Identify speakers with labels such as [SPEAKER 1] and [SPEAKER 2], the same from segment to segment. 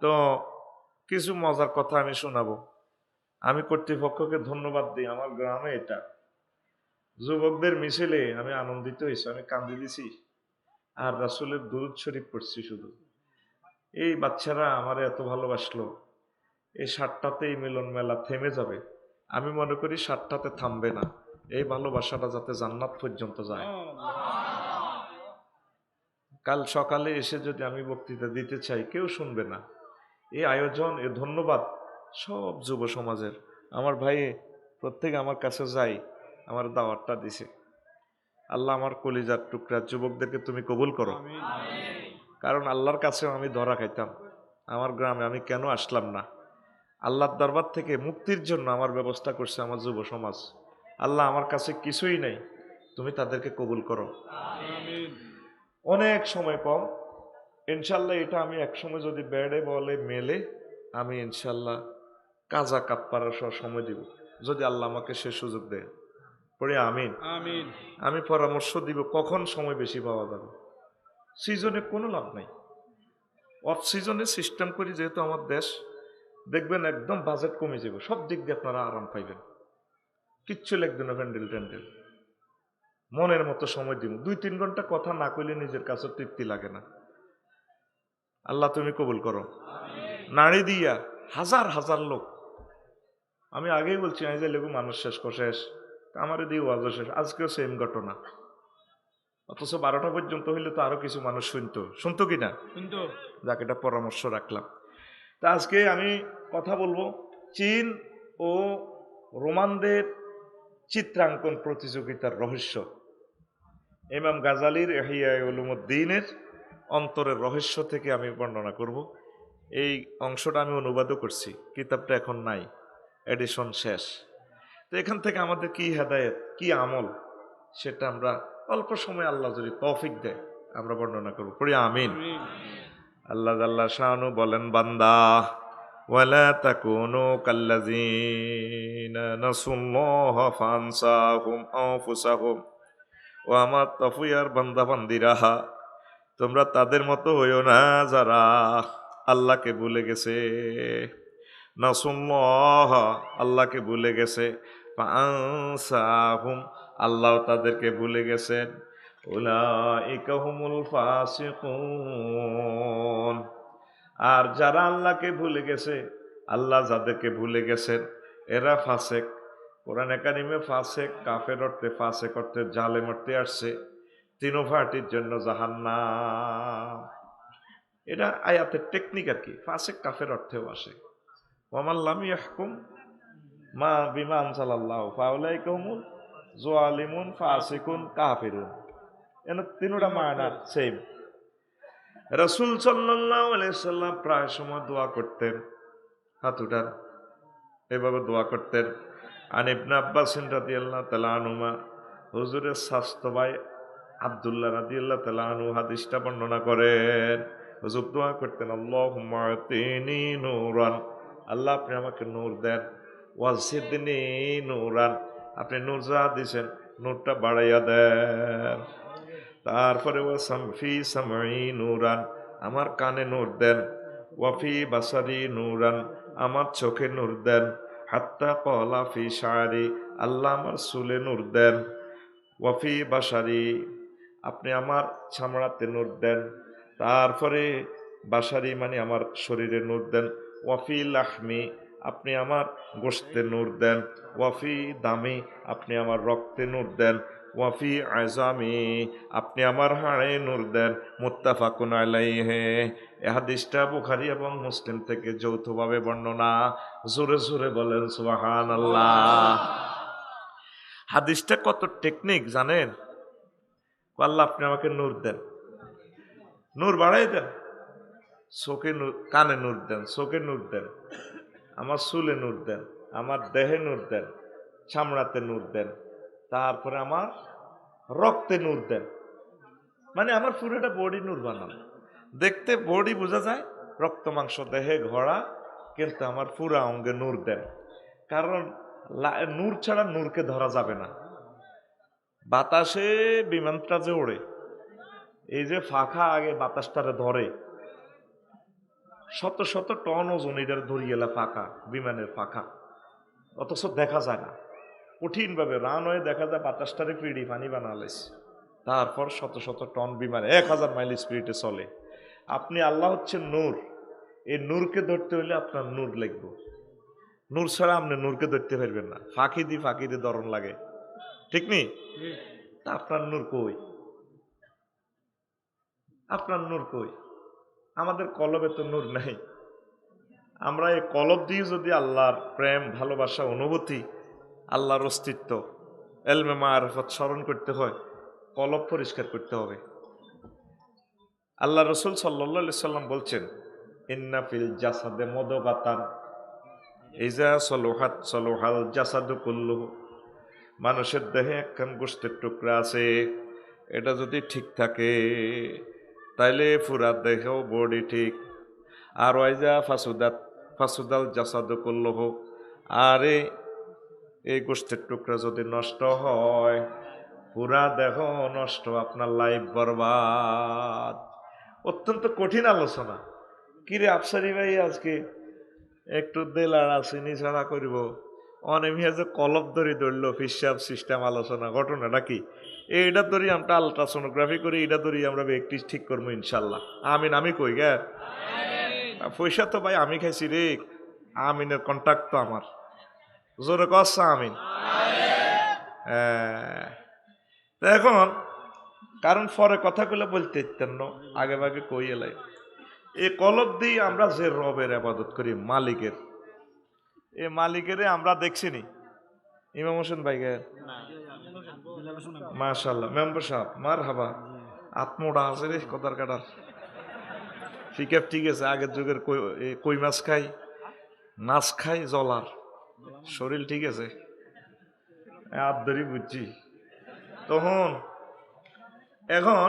[SPEAKER 1] তো কিছু মজার কথা আমি শোনাবো। আমি কর্তৃপক্ষকে ধন্যবাদ দিই। আমার গ্রামে এটা যুবকদের মিছিলে আমি আনন্দিত হয়েছি, আমি কান্দি দিছি আর রাসূলের দুরূদ শরীফ পড়ছি শুধু। এই বাচ্চারা আমারে এত ভালোবাসলো। এই ৭টাতেই মিলন মেলা থেমে যাবে, আমি মনে করি ৭টাতে থামবে না। এই ভালোবাসাটা যাতে জান্নাত পর্যন্ত যায়। কাল সকালে এসে যদি আমি বক্তৃতা দিতে চাই, কেউ শুনবে না। এই আয়োজন, এ ধন্যবাদ সব যুব সমাজের। আমার ভাই প্রত্যেক আমার কাছে যাই, আমার দাওয়াতটা দিছে। আল্লাহ আমার কলিজার টুকরা যুবকদেরকে তুমি কবুল করো। কারণ আল্লাহর কাছেও আমি ধরা খাইতাম। আমার গ্রামে আমি কেন আসলাম না? আল্লাহর দরবার থেকে মুক্তির জন্য আমার ব্যবস্থা করছে আমার যুব সমাজ। আল্লাহ আমার কাছে কিছুই নেই, তুমি তাদেরকে কবুল করো। অনেক সময় কম, ইনশাল্লাহ এটা আমি একসময় যদি বেড়ে বলে মেলে, আমি ইনশাল্লাহ কাজা কাপ্পারা সহ সময় দিব, যদি আল্লাহ আমাকে সে সুযোগ দেয়। পড়ি আমিন। আমি পরামর্শ দিব কখন সময় বেশি পাওয়া যাবে। সিজনে কোনো লাভ নাই, অফ সিজনে সিস্টেম করি, যেহেতু আমার দেশ, দেখবেন একদম বাজেট কমে যাবে, সব দিক দিয়ে আপনারা আরাম পাইবেন, কিচ্ছু লিখবেন না প্যান্ডেল ট্যান্ডেল। মনের মতো সময় দিব, 2-3 ঘন্টা কথা না কইলে নিজের কাছে তৃপ্তি লাগে না। আল্লাহ তুমি কবুল করো। নারী দিয়া হাজার হাজার লোক, আমি আগেই বলছি আমি যে লেগু মানুষ শেষ শেষ, আমারে দিয়ে ওয়াজ শেষ, আজকেও সেম ঘটনা। অথচ 12টা পর্যন্ত হইলে তো আরো কিছু মানুষ শুনতো কিনা, যাকে এটা পরামর্শ রাখলাম। তা আজকে আমি কথা বলবো চীন ও রোমানদের চিত্রাঙ্কন প্রতিযোগিতার রহস্য। ইমাম গাজালির ইহইয়া উলুমুদ্দিনের অন্তরের রহস্য থেকে আমি বর্ণনা করব। এই অংশটা আমি অনুবাদও করছি, কিতাবটা এখন নাই, এডিশন শেষ। তো এখান থেকে আমাদের কি হেদায়েত, কি আমল, সেটা আমরা অল্প সময় আল্লাহ যদি তৌফিক দেয় আমরা বর্ণনা করব। পড়ি আমিন। আল্লাহ আল্লাহ শানু বলেন, বান্দা ওয়ালা তাকুনু কাল্লাযিনা নাসুল্লাহা ফানসাহুম আনফুসাহুম। ও আমার তফুয়ার বান্দা বান্দিরা, তোমরা তাদের মতো হইও না যারা আল্লাহকে ভুলে গেছে। নাসুল্লাহ, আল্লাহকে ভুলে গেছে, ফানসাহুম, আল্লাহ তাদেরকে ভুলে গেছেন। উলাইকা হুমুল ফাসিকুন, আর যারা আল্লাহকে ভুলে গেছে, আল্লাহ যাদেরকে ভুলে গেছেন, এরা ফাসেক। কোরআন একাডেমে ফাসেক কাফের অর্থে, ফাসেক অর্থে জালেম অর্থে আসছে। তিনো পার্টির জন্য জাহান্নাম। এটা আয়াতের টেকনিক আর কি, ফাসেক কাফের অর্থেও আসে। ওয়ামান লাম ইয়াহকুম মা বিমা আনজালাল্লাহু ফাউলাইকা হুমুল যালিমুন ফাসিকুন কাফিরুন। এর তিনটা মানা সেম। রাসূল সাল্লাল্লাহু আলাইহি সাল্লাম প্রায় সময় দোয়া করতেন, হাত উঠান, এভাবে দোয়া করতেন। আন ইবনে আব্বাস রাদিয়াল্লাহু তাআলা আনহুমা, হুজুরের স্বাস্থ্য ভাই আব্দুল্লাহ রাদিয়াল্লাহু তাআলা আনহু হাদিসটা বর্ণনা করেন। হুজুর দোয়া করতেন, আল্লাহুম্মা আতিনি নূরান, আল্লাহ আপনি আমাকে নূর দেন, ওয়াজিদনি নূরান, আপনি নূর যা দিয়েছেন নূরটা বাড়াইয়া দেন। তারপরে ওয়াসামফি সামঈ নূরান, আমার কানে নূর দেন। ওয়াফি বাসারি নূরান, আমার চোখে নূর দেন। হাত্তা কলা ফি শারি, আল্লাহ আমার চুলে নূর দেন। ওয়াফি বাসারি, আপনি আমার চামড়াতে নূর দেন। তারপরে বাসারি মানে আমার শরীরে নূর দেন। ওয়াফি লাহমি, আপনি আমার গোশতে নূর দেন। ওয়াফি দামি, আপনি আমার রক্তে নূর দেন। ওয়াফি আজামি, আপনি আমার হাড়ে নূর দেন। মুত্তাফাকুন আলাইহি, এই হাদিসটা বুখারী এবং মুসলিম থেকে যৌথভাবে বর্ণনা। জোরে জোরে বলেন সুবহানাল্লাহ। হাদিসটা কত টেকনিক জানেন? আল্লাহ আপনি আমাকে নূর দেন, নূর বাড়াই দেন, চোখে নূর, কানে নূর দেন, চোখে নূর দেন, আমার চুলে নূর দেন, আমার দেহে নূর দেন, চামড়াতে নূর দেন, তারপরে আমার রক্তে নূর দেন। মানে আমার পুরোটা বডি নূর বানান। দেখতে বডি বোঝা যায়, রক্ত মাংস দেহে ঘোড়া, কিন্তু আমার পুরা অঙ্গে নূর দেন। কারণ নূর ছাড়া নূরকে ধরা যাবে না। বাতাসে বিমানটা যে ওড়ে, এই যে ফাঁকা আগে বাতাসটারে ধরে, শত শত টন ওজন এটার ধরিয়েলা ফাঁকা, বিমানের ফাঁকা, অথচ দেখা যায় না। কঠিন ভাবে রান হয়ে দেখা যায় ২৫টারে পিড়ি পানি বানালেছে। তারপর শত শত টন বিমান ১,০০০ মাইল স্পিডে চলে। আপনি আল্লাহ হচ্ছেন নূর, এই নূরকে ধরতে হলে আপনার নূর লাগবে। নূর ছাড়া আপনি নূরকে ধরতে পারবেন না। ফাঁকি দিয়ে দরণ লাগে, ঠিক নি? তা আপনার নূর কই? আপনার নূর কই? আমাদের কলবে তো নূর নাই। আমরা এই কলব দিয়ে যদি আল্লাহর প্রেম, ভালোবাসা, অনুভূতি, আল্লাহর অস্তিত্ব, এলমে মারিফত স্মরণ করতে হয়, কলব পরিষ্কার করতে হবে। আল্লাহ রসুল সাল্লাল্লাহু আলাইহি সাল্লাম বলছেন, ইন্না ফিল জাসাদে মুদগাতান ইজা সলুহাত সলুহাল জাসাদু কুল্লুহু। মানুষের দেহে একখান গোশতের টুকরা আছে, এটা যদি ঠিক থাকে তাইলে পুরা দেহ বডি ঠিক। আর ওয়াইজা ফাসুদাল জাসাদু কুল্লুহু, আর এই গোশতের টুকরা যদি নষ্ট হয় পুরা দেহ নষ্ট, আপনার লাইফ বরবাদ। অত্যন্ত কঠিন আলোচনা। কিরে আফসারি ভাই আজকে একটু দেলার আসেনি ছাড়া করব, অনেমিয়া যে কলব ধরি ধরলো হিসাব সিস্টেম আলোচনা, ঘটনাটা কি? এইটা ধরি আমরা আলট্রাসোনোগ্রাফি করি, এটা ধরি আমরা ব্যক্তি ঠিক করবো ইনশাল্লাহ। আমিন। আমি কই গে পয়সা তো ভাই আমি খাইছি রে, আমিনের কন্ট্যাক্ট তো আমার, জোরে কসা আমিন। এখন কারণ পরে কথাগুলো বলতে ইচ্ছেন না, আগে ভাগে কই এলাই। এই কলব দিয়ে আমরা যে রবের ইবাদত করি, মালিকের, এই মালিকের আমরা দেখছিনি। ইমাম হোসেন ভাই গে মাশাআল্লাহ, মেম্বার সাহেব মারহাবা। আত্মটা আছে রে কদার কাটার, ফিকাপ ঠিক আছে। আগের যুগের কই মাছ খাই জলার, শরীর ঠিক আছে, আদরি বুঝছি তখন। এখন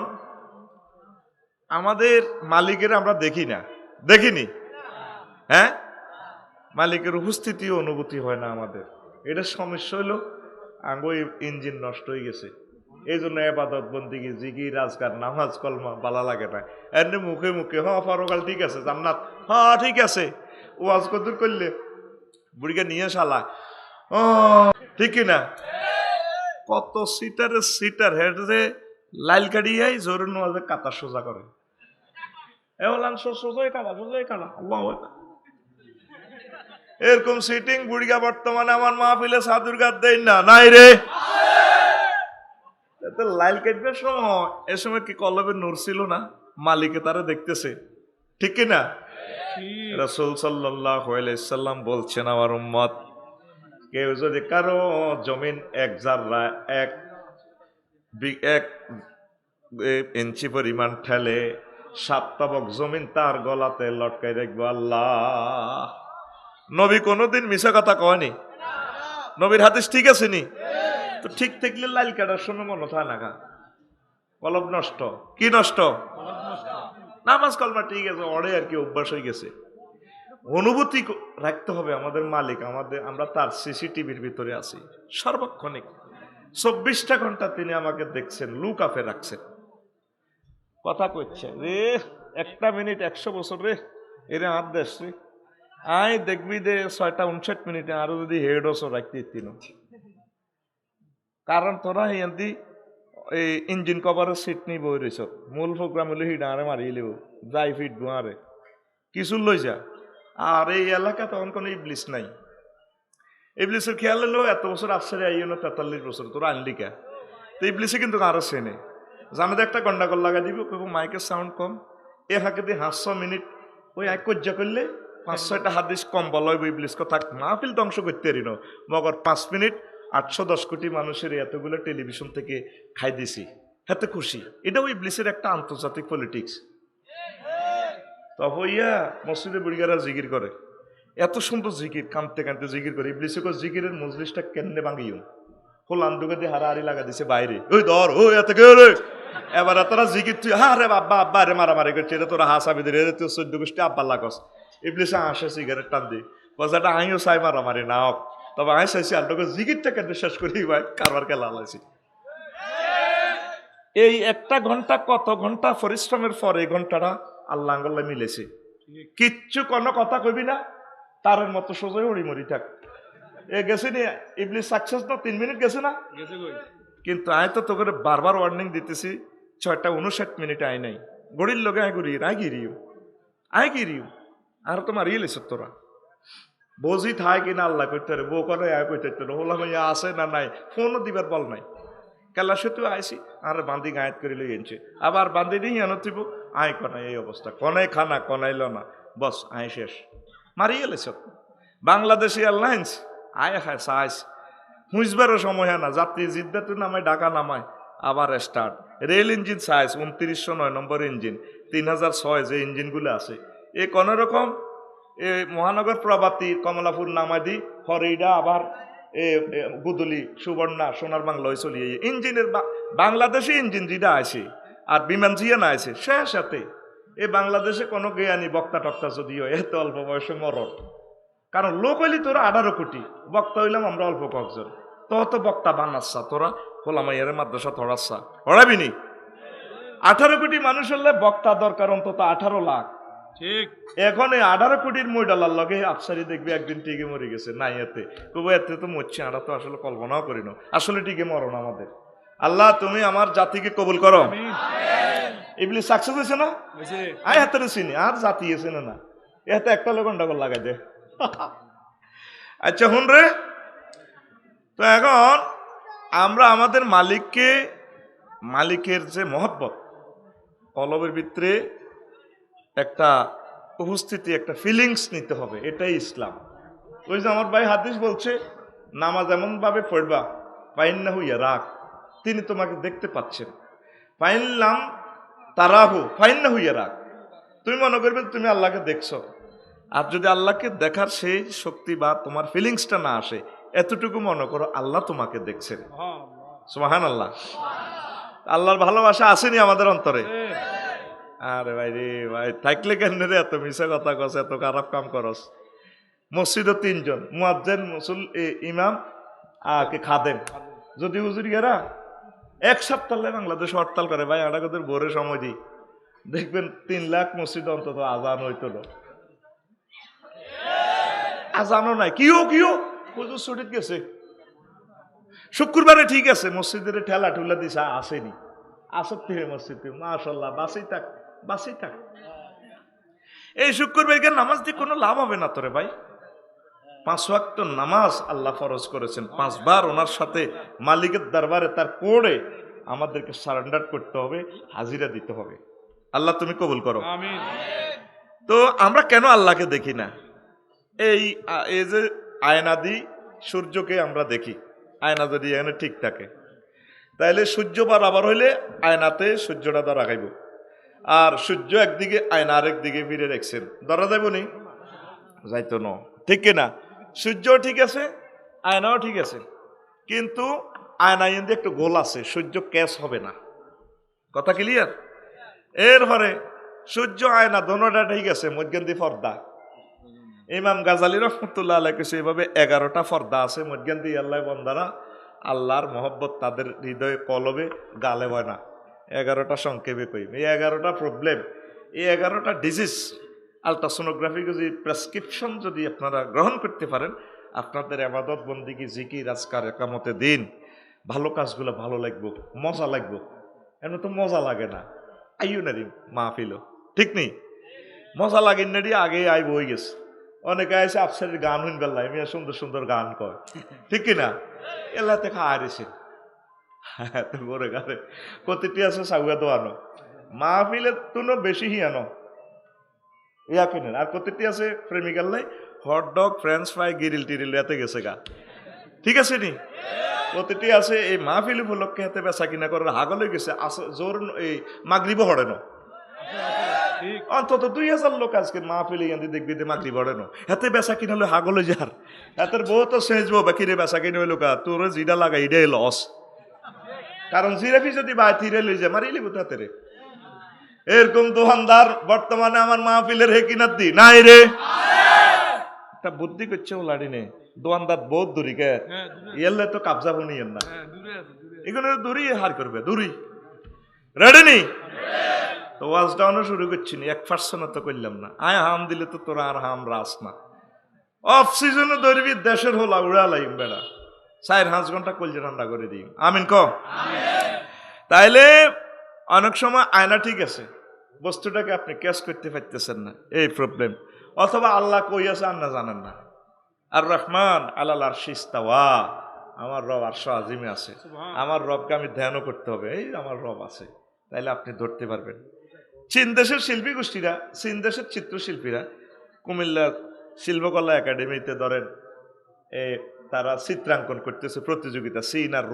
[SPEAKER 1] আমাদের মালিকের আমরা দেখিনি, হ্যাঁ, মালিকের উপস্থিতি অনুভূতি হয় না আমাদের। এটা সমস্যা হইল আঙ্গো ইঞ্জিন নষ্ট হয়ে গেছে। এই জন্য ইবাদত বন্দেগী, জিকির, আজকার, নামাজ, কলমা বালা লাগে না। এমনি মুখে মুখে পরকাল ঠিক আছে, জান্নাত ঠিক আছে, ওয়াজ কদুর করলে বুড়িকে নিয়ে শালা ঠিক কিনা? কত সিটার হেডে লাইল কাটিয়াই জোর নোয়াজে কাতা সোজা করে, সোজাই কাটা আল্লাহ। এরকম সিটিং বুড়িগা বর্তমানে আমার মাহফিলে সাধুর গাদ দেয় না, নাই রে। লাইল কাটবার সময় এ সময় কি কলবে নূর ছিল না? মালিকে তারা দেখতেছে, ঠিক কিনা? রাসূল সাল্লাল্লাহু আলাইহি সাল্লাম বলছেন, আমার উম্মত কেউ যদি কারো জমিন এক জাররা এক ইঞ্চি পরিমাণ ঠেলে, 7 তাবক জমিন তার গলাতে লটকাই রাখবো আল্লাহ। নবী কোনোদিন মিছা কথা কয়নি, নবীর হাদিস ঠিক আছে নি? তো ঠিক থাকলে লাইল কাটার শুনে মনে হয় না, কলব নষ্ট। কি নষ্ট? নামাজ কলমা ঠিক আছে, অড়ে আর কি অভ্যাস হয়ে গেছে। অনুভূতি রাখতে হবে আমাদের মালিক, আমরা তার সিসিটিভির ভিতরে আছি সর্বক্ষণিক। 24টা ঘন্টা তিনি আমাকে দেখছেন, লুক আপে রাখছেন। কথা কইছে রে 1টা মিনিট 100 বছর রে, এরে হাত দেশ রে আই দেখবি দে 6টা 59 মিনিটে আরো যদি হেড ওসো রাখতে তিন। কারণ তোরা হিন্দি এই ইঞ্জিন কভারের সিট নিয়ে বই রয়েছ, মূল প্রোগ্রাম হলে হিট আরে মারিয়ে লেব, যাই ফিট আরে কিছু লই যা। আর এই এলাকা তখন কোনো ইবলিস নাই। ইবলিসের খেয়াল হলো এত বছর আফসারে আইও না, 43 বছর তোরা আনলি কে? তো ইবলিসে কিন্তু আরো চেনে, জানাতে একটা গন্ডাগোল লাগা দিব, মাইকের সাউন্ড কম, এ হাঁকে দিয়ে 500 মিনিট ওই এক কজ্জা করলে 5-6টা হাদিস কম বলা হইব। ইবলিস কথা মাহফিল ধ্বংস করতে পারি না, মগর 5 মিনিট 810 কোটি মানুষের এতগুলো টেলিভিশন থেকে খাই দিছি, এত খুশি। এটাও ইবলিসের একটা আন্তর্জাতিক পলিটিক্স। তখন ইয়া মসজিদে বুড়িগারা জিকির করে, এত সুন্দর জিকির, কাঁদতে কাঁদতে জিকির করে। ইবলিসে জিকিরের মজলিসটা কেমনে ভাঙিও, হোল আন্দুকে দিয়ে হারাহারি লাগা দিছে বাইরে, ওই ধর ওই এত কে রে। এবার তোরা জিকির তুই হা রে আব্বা আব্বা রে মারামারি করছে, এটা তোরা হাসাবি রে, তুই 14 গোষ্ঠী আব্বা লাগস। ইবলিসে আসে সিগারেট টান দি বজাটা আইও চাই মারামারি না হোক, তবে আই চাইছি আল্টোকে জিকিরটা কেন শেষ করি ভাই, কারবার কে লালাইছি। এই 1টা ঘন্টা কত ঘন্টা পরিশ্রমের পর এই ঘন্টাটা আল্লাহ আঙ্গল্লা মিলেছে। কিচ্ছু কোনো কথা কইবি না, তারের মতো সোজাই উড়ি মরি থাক। এ গেছে নি ইবলিস সাকসেস না, 3 মিনিট গেছে না। কিন্তু আয় তো তোকে বারবার ওয়ার্নিং দিতেছি, 6:59 আয় নাই, গড়ির লগে আয় গড়ি আয় গিরিও আর তো মারিয়ে লেছ তোরা বজি থাই কিনা আল্লাহ কইতে রে, বউ করে আয় কইতে রে, হলাম ইয়া আছে না নাই, ফোনও দিবার বল নাই। কেলা সেতু আইসি আর বান্দি গায়েত করে লই এনছে, আবার বান্দি দিই এনে তুইব আয় কনাই, এই অবস্থা, কনাই খানা কনাইল না, বস আয় শেষ, মারিয়ে লেছ। বাংলাদেশি এয়ারলাইন্স আয় খায় সাইস হুঁজবারও সময় হয় না, যাত্রী জিদ্দাতে নামায় ঢাকা নামায় আবার স্টার্ট। রেল ইঞ্জিন সাইজ 2909 নম্বর ইঞ্জিন, 3006 যে ইঞ্জিনগুলো আছে, এ কোনো রকম এ মহানগর প্রভাতী কমলাপুর নামাদি হরিডা আবার এ গুদুলি সুবর্ণা সোনার বাংলায় চলিয়ে ইঞ্জিনের বাংলাদেশি ইঞ্জিন যেটা আছে আর বিমান জিয়া না আছে সে সাথে এ বাংলাদেশে কোনো জ্ঞানী বক্তা টক্তা যদিও এত অল্প বয়সে মরণ, কারণ লোক হইলি তোরা 18 কোটি, বক্তা হইলাম আমরা অল্প কয়েকজন, তো বক্তা বানাচ্ছা তোরা হোলামাইয়ারে মাদ্রাসা ধরাচ্ছা হরাবি নি। 18 কোটি মানুষ হলে বক্তা দরকার অন্তত 18 লাখ। ঠিক এখন এই 18 কোটির মইডালার লগে আফসারি দেখবে একদিন টিকে মরে গেছে, নাই এতে কবো এতে তো মরছে, আমরা তো আসলে কল্পনাও করি না, আসলে টিকে মরণ আমাদের। আল্লাহ তুমি আমার জাতিকে কবুল করো। ইবলিস সাকসেস হয়েছে না, আয় হাতে চিনি আর জাতি এসে না, এতে একটা লোক গন্ডগোল লাগাই দে। আচ্ছা হুন রে, তো এখন আমরা আমাদের মালিকের যে মহব্বত কলবের ভিতরে একটা উপস্থিতি, একটা ফিলিংস নিতে হবে, এটাই ইসলাম। ওই যে আমার ভাই হাদিস বলছে, নামাজ এমন ভাবে পড়বা পাইন্না হইয়া রাখ, তিনি তোমাকে দেখতে পাচ্ছেন, পাইনলাম তারাহু পাইন্না হইয়া রাখ, তুমি মনে করবে তুমি আল্লাহকে দেখছো, আর যদি আল্লাহকে দেখার সেই শক্তি বা তোমার ফিলিংসটা না আসে, এতটুকু মনে করো আল্লাহ তোমাকে দেখছেন। সুবহানাল্লাহ। আল্লাহর ভালোবাসা আসেনি আমাদের অন্তরে? আরে ভাই রে ভাই, থাকলে কেন রে এত মিশা কথা কস, এত খারাপ কাম করস। মসজিদও 3 জন, মুয়াজ্জিন, মুসল ইমাম কে খাদেম, যদি হুজুরিয়ারা এক সপ্তাহ বাংলাদেশ হরতাল করে ভাই, আড়াগদের ভোরে সময় দিই, দেখবেন 3 লাখ মসজিদ অন্তত আজান হইতো না, আজানও নাই, কিও হুজুর ছুটিত গেছে, শুক্রবারে ঠিক আছে মসজিদের ঠেলা ঠুলা দিছে, আসেনি, আসত থেকে মসজিদ মাশাআল্লাহ বাসি থাক। এই শুক্রবারকে নামাজ দিয়ে কোনো লাভ হবে না তোরে ভাই। 5 ওয়াক্ত নামাজ আল্লাহ ফরজ করেছেন, 5 বার ওনার সাথে মালিকের দরবারে তার কোড়ে আমাদেরকে সারেন্ডার করতে হবে, হাজিরা দিতে হবে। আল্লাহ তুমি কবুল করো, আমিন। তো আমরা কেন আল্লাহকে দেখি না? এই যে আয়না দি সূর্যকে আমরা দেখি, আয়না যদি এখানে ঠিক থাকে তাইলে সূর্য বরাবর হইলে আয়নাতে সূর্যটা ধরা খাইব, আর সূর্য একদিকে আয়না আরেক দিকে ফিরে রাখছেন, ধরা যাইব নি? যাইতো না, ঠিক কিনা? সূর্য ঠিক আছে, আয়নাও ঠিক আছে, কিন্তু আয়না ইন্দি একটু গোল আছে, সূর্য ক্যাচ হবে না, কথা ক্লিয়ার? এরপরে সূর্য আয়না দোনোটা ঠিক আছে, মধ্যখান পর্দা। ইমাম গাজালি রহমতুল্লাহ আলাইহি সেইভাবে 11টা পর্দা আছে মধ্যখান দিয়ে, আল্লাহ বন্দারা আল্লাহর মহব্বত তাদের হৃদয়ে কলবে গালে হয় না। 11টা সংক্ষেপে কইম, এই 11টা প্রবলেম, এই 11টা ডিজিজ আলট্রাসোনোগ্রাফি যদি প্রেসক্রিপশন যদি আপনারা গ্রহণ করতে পারেন, আপনাদের ইবাদত বন্দেগী জিকির আজকার একামতে দিন ভালো কাজগুলো ভালো লাগবে, মজা লাগবে। এমন তো মজা লাগে না, আইও নারি মাহফিল, ঠিক নেই? মজা লাগে নারি আগে আই বই গেছে, অনেকে আছে আফসারের গান হইন বেল্লাই, আমি সুন্দর সুন্দর গান কয়, ঠিক কিনা? এলাতে খাওয়া রেছে বড় গানে কতটি আছে সাগুয়া তো আনো মাহফিলে তুনো বেশি হি আনো ইয়া কিনেন, আর কতটি আছে প্রেমিকাল্লাই হটডগ ফ্রেঞ্চ ফ্রাই গিরিল টিরিল এতে গেছে গা, ঠিক আছে নি? প্রতিটি আছে এই মাহফিল উপলক্ষে হাতে বেচা কিনা করার হাগলে গেছে, জোর এই মাগরিবও হড়ে না, অন্তত 2000 লোক আজকে মাহফিলে দেখবি মাগরিব হড়ে না, হাতে বেচা কিনা হলে হাগলে যার হাতের বউ তো সেজবো বা কিনে বেচা কিনে হইলো কা, তোর জিডা লাগা ইডাই লস, কারণ জিরাফি যদি বাই থিরে লই যায় মারিলি বুঝতে রে। এরকম দোকানদার বর্তমানে আমার মাহফিলের হে কিনার দি নাই রে, একটা বুদ্ধি করছে ও লাড়ি নে দোকানদার বহুত দূরি কে এলে তো কাবজা বনিয়েন না, এগুলো দূরি হার করবে, দূরি রেডি নি? তো ওয়াজ ডাউনও শুরু করছি না, 1% তো করলাম না। আয় হাম দিলে তো তোরা আর হাম রাস না। অফ সিজনে ধরবি দেশের হলা উড়া লাইম বেড়া 4-5 ঘন্টা কলজে ঠান্ডা করে দিই। আমিন ক। তাইলে অনেক সময় আয়না ঠিক আছে, বস্তুটাকে আপনি ক্যাচ করতে পারতেছেন না, এই প্রবলেম। অথবা আল্লাহ কই আছে আর না জানেন না। আর রহমান আলাল আরশি ইস্তাওয়া, আমার রব আরশ আজিমে আছে, আমার রবকে আমি ধ্যানও করতে হবে, এই আমার রব আছে, তাইলে আপনি ধরতে পারবেন। চীন দেশের শিল্পী গোষ্ঠীরা, চীন দেশের চিত্রশিল্পীরা কুমিল্লা শিল্পকলা একাডেমিতে ধরেন তারা চিত্রাঙ্কন করতেছে প্রতিযোগিতা, চীন আর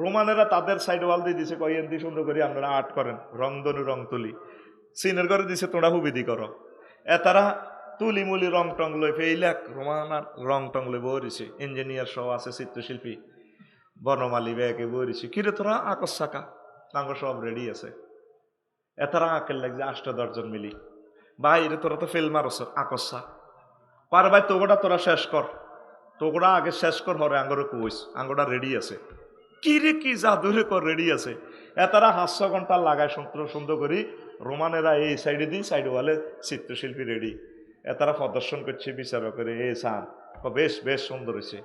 [SPEAKER 1] রোমানেরা তাদের সাইড ওয়াল দিয়ে দিছে, কয়েন দিয়ে সুন্দর করে আপনারা আর্ট করেন, রংধনু রং তুলি। চীনের ঘরে দিছে তোমরা হুবিদি করো। তারা তুলি মুলি রং টং লই ফেইলাক, রোমানার রং টং লই বরিছে, ইঞ্জিনিয়ার সহ আছে, চিত্রশিল্পী বনমালী ব্যাগে বরিছে। কিরে তোরা আকস সাকা তাঙ্গ সব রেডি আছে। তারা আঁকের লাগছে 8-10 জন মিলি, ভাই রে তোরা তো ফেল মারছ আকসা পার ভাই, তোগোটা তোরা শেষ কর, তোগোটা আগে শেষ কর, হরে আঙ্গরে কইস আঙ্গোটা রেডি আছে। কি রে কি জাদুরে কর রেডি আছে। তারা 500 ঘন্টা লাগায় সুন্দর করি। রোমানেরা এই সাইডে দিই, সাইডে বলে চিত্রশিল্পী রেডি। তারা প্রদর্শন করছে বিচারকের, এ সান বেশ বেশ সুন্দর হয়েছে।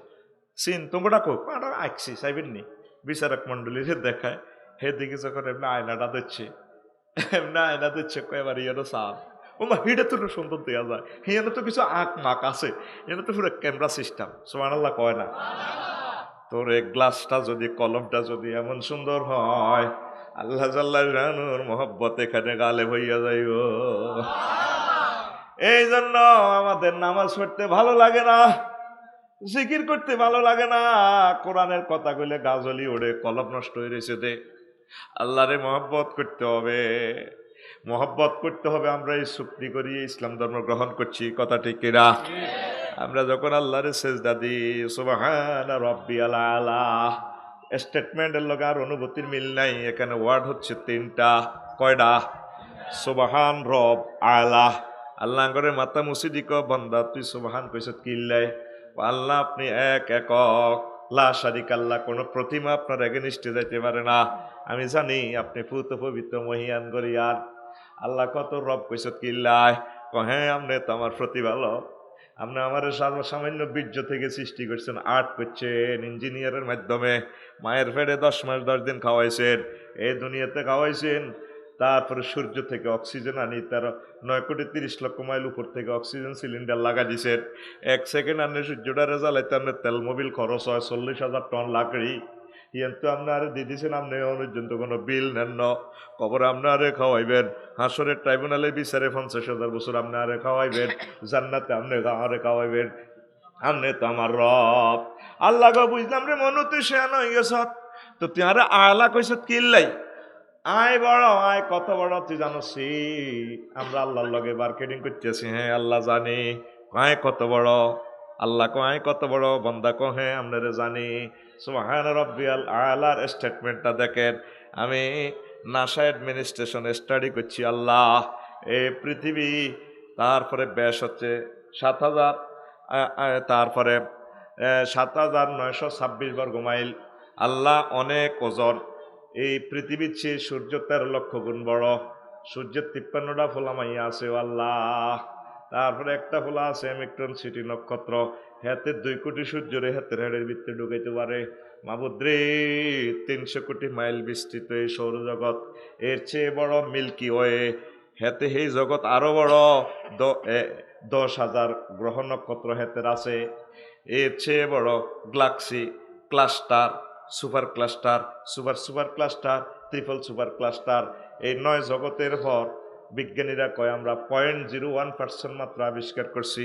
[SPEAKER 1] সিন তোমরা কোক আঁকছি চাইবেন নি, বিচারক মন্ডলীর দেখায়। হে দিকে যখন এমনি আয়নাটা দিচ্ছে, এমনি আয়না দিচ্ছে, এবার ইয়েরও সান ওমা হিডে তো সুন্দর দেওয়া যায়, হিয়ানো তো কিছু আঁক মাক আছে, এনে তো পুরো ক্যামেরা সিস্টেম, সুবহানাল্লাহ কয় না। তোর এই গ্লাসটা যদি, কলমটা যদি এমন সুন্দর হয়, আল্লাহ জাল্লাহ জানুর মোহব্বত এখানে গালে হইয়া যাইব। এই জন্য আমাদের নামাজ পড়তে ভালো লাগে না, জিকির করতে ভালো লাগে না, কোরআনের কথা কইলে গাজলি ওড়ে, কলম নষ্ট হয়ে রয়েছে। দে আল্লাহরে মহব্বত করতে হবে, মহব্বত করতে হবে। আমরা এই চুক্তি করি ইসলাম ধর্ম গ্রহণ করছি, কথা ঠিক কিনা? আমরা যখন আল্লাহরে সেজদা দিই সুবহানা রাব্বিয়াল আলা, স্টেটমেন্টের লগে আর অনুভূতির মিল নাই। এখানে ওয়ার্ড হচ্ছে 3টা। কয়টা? সুবহান রব আলা। আল্লাহ করে মাথা মুসিদি ক বান্দা তুই সুবহান কইছত কিল্লাই, আল্লাহ আপনি এক একক, লা শারিক আল্লাহ, কোন প্রতিমা আপনার এগেনিস্টে যাইতে পারে না। আমি জানি আপনি পুত পবিত্র মহিয়ান গরিয়ার। আল্লাহ কত রব কইছত কিল্লাই, হ্যাঁ আপনি তো আমার প্রতিপালক, আপনি আমার সর্বসামান্য বীর্য থেকে সৃষ্টি করছেন, আর্ট করছেন ইঞ্জিনিয়ারের মাধ্যমে, মায়ের পেটে 10 মাস 10 দিন খাওয়াইছেন, এই দুনিয়াতে খাওয়াইছেন। তারপরে সূর্য থেকে অক্সিজেন আনি, তার 9,30,00,000 মাইল উপর থেকে অক্সিজেন সিলিন্ডার লাগা দিছেন। 1 সেকেন্ড আনে সূর্যটারে জ্বালাইতে আপনার তেল মোবিল খরচ হয় 40,000 টন লাকড়ি। কিন্তু আপনার দিদিছেন, আপনি পর্যন্ত কোনো বিল নেন না। কবরে আপনারে খাওয়াইবেন, হাসরের ট্রাইব্যুনালে বিচারে 50,000 বছর আপনারে খাওয়াইবেন, জান্নাতে আপনি আমারে খাওয়াইবেন। আপনি তো আমার রব। আল্লাহ গো বুঝলাম রে, মনু তুই শেয়ান হয়ে গেছ, তো তুই আরে আলা কইস কিল্লাই, আয় বড় আয়, কত বড় তুই জানোসি। আমরা আল্লাহর লগে মার্কেটিং করতেছি, হ্যাঁ আল্লাহ জানি। আয় কত বড়, আল্লাহ কয় কত বড়, বান্দা কো হ্যাঁ আপনারে জানি। সুবহান রাব্বিয়াল আলার স্টেটমেন্টটা দেখেন। আমি নাসা অ্যাডমিনিস্ট্রেশনে স্টাডি করছি। আল্লাহ এই পৃথিবী, তারপরে ব্যাস হচ্ছে 7,000, তারপরে 7,926 বর্গ মাইল। আল্লাহ অনেক ওজন। এই পৃথিবীর চেয়ে সূর্য 13 লক্ষ গুণ বড়। সূর্যের 53টা ফোলামাইয়া আছে আল্লাহ। তারপরে একটা ফোলা আছে অ্যামিক্টন সিটি নক্ষত্র, হাতে 2 কোটি সূর্যরে হাতের হেডের ভিতরে ঢুকাইতে পারে। মাবুদ্রে 300 কোটি মাইল বিস্তৃত এই সৌরজগৎ, এর চেয়ে বড় মিল্কি ওয়ে, হাতে এই জগৎ আরো বড়। 10,000 গ্রহ নক্ষত্র হাতের আছে। এর চেয়ে বড় Galaxy, cluster, super cluster, super cluster, triple super cluster, এই 9 জগতের পর বিজ্ঞানীরা কয় আমরা 0.01% মাত্র আবিষ্কার করছি।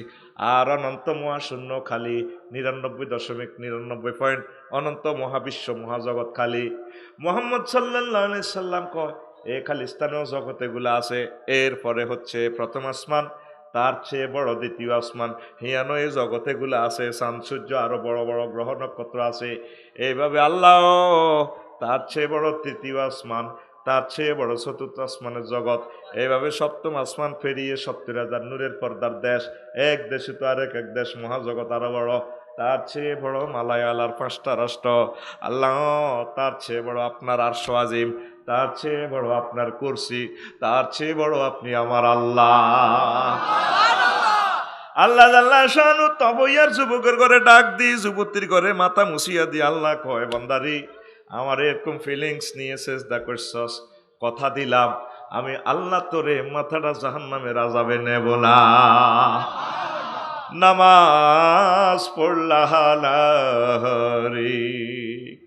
[SPEAKER 1] আর অনন্ত মহাশূন্য খালি 99.99 অনন্ত মহাবিশ্ব মহাজগৎ খালি। মোহাম্মদ সাল্লাল্লাহু আলাইহি সাল্লাম কয় এই খালি স্থানীয় জগতেগুলো আছে। এরপরে হচ্ছে প্রথম আসমান, তার চেয়ে বড় দ্বিতীয় আসমান, হিয়ানো এই জগতেগুলো আছে, চাঁদ সূর্য আরো বড় বড় গ্রহ নক্ষত্র আছে। এইভাবে আল্লাহ তার চেয়ে বড় তৃতীয় আসমান, তার চেয়ে বড় চতুর্থ আসমানের জগৎ, এইভাবে সপ্তম আসমান পেরিয়ে 70,000 নূরের পর্দার দেশ, এক দেশে তো আরেক এক দেশ, মহাজগৎ আরো বড়। তার চেয়ে বড় মালায়ালার 5টা রাষ্ট্র। আল্লাহ তার চেয়ে বড় আপনার আরশ আজিম, তার চেয়ে বড় আপনার কুরসি, তার চেয়ে বড় আপনি আমার আল্লাহ। আল্লাহ আল্লাহ শানু তবইয়ার যুবকের ঘরে ডাক দি, যুবতীর ঘরে মাথা মুছিয়া দি আল্লাহ কয়, বান্দারি আমার এরকম ফিলিংস নিয়ে সেজদা করছস, কথা দিলাম আমি আল্লাহ তোরে মাথাটা জাহান্নামের আযাবে নেব না। নামাজ পড়লাহারি,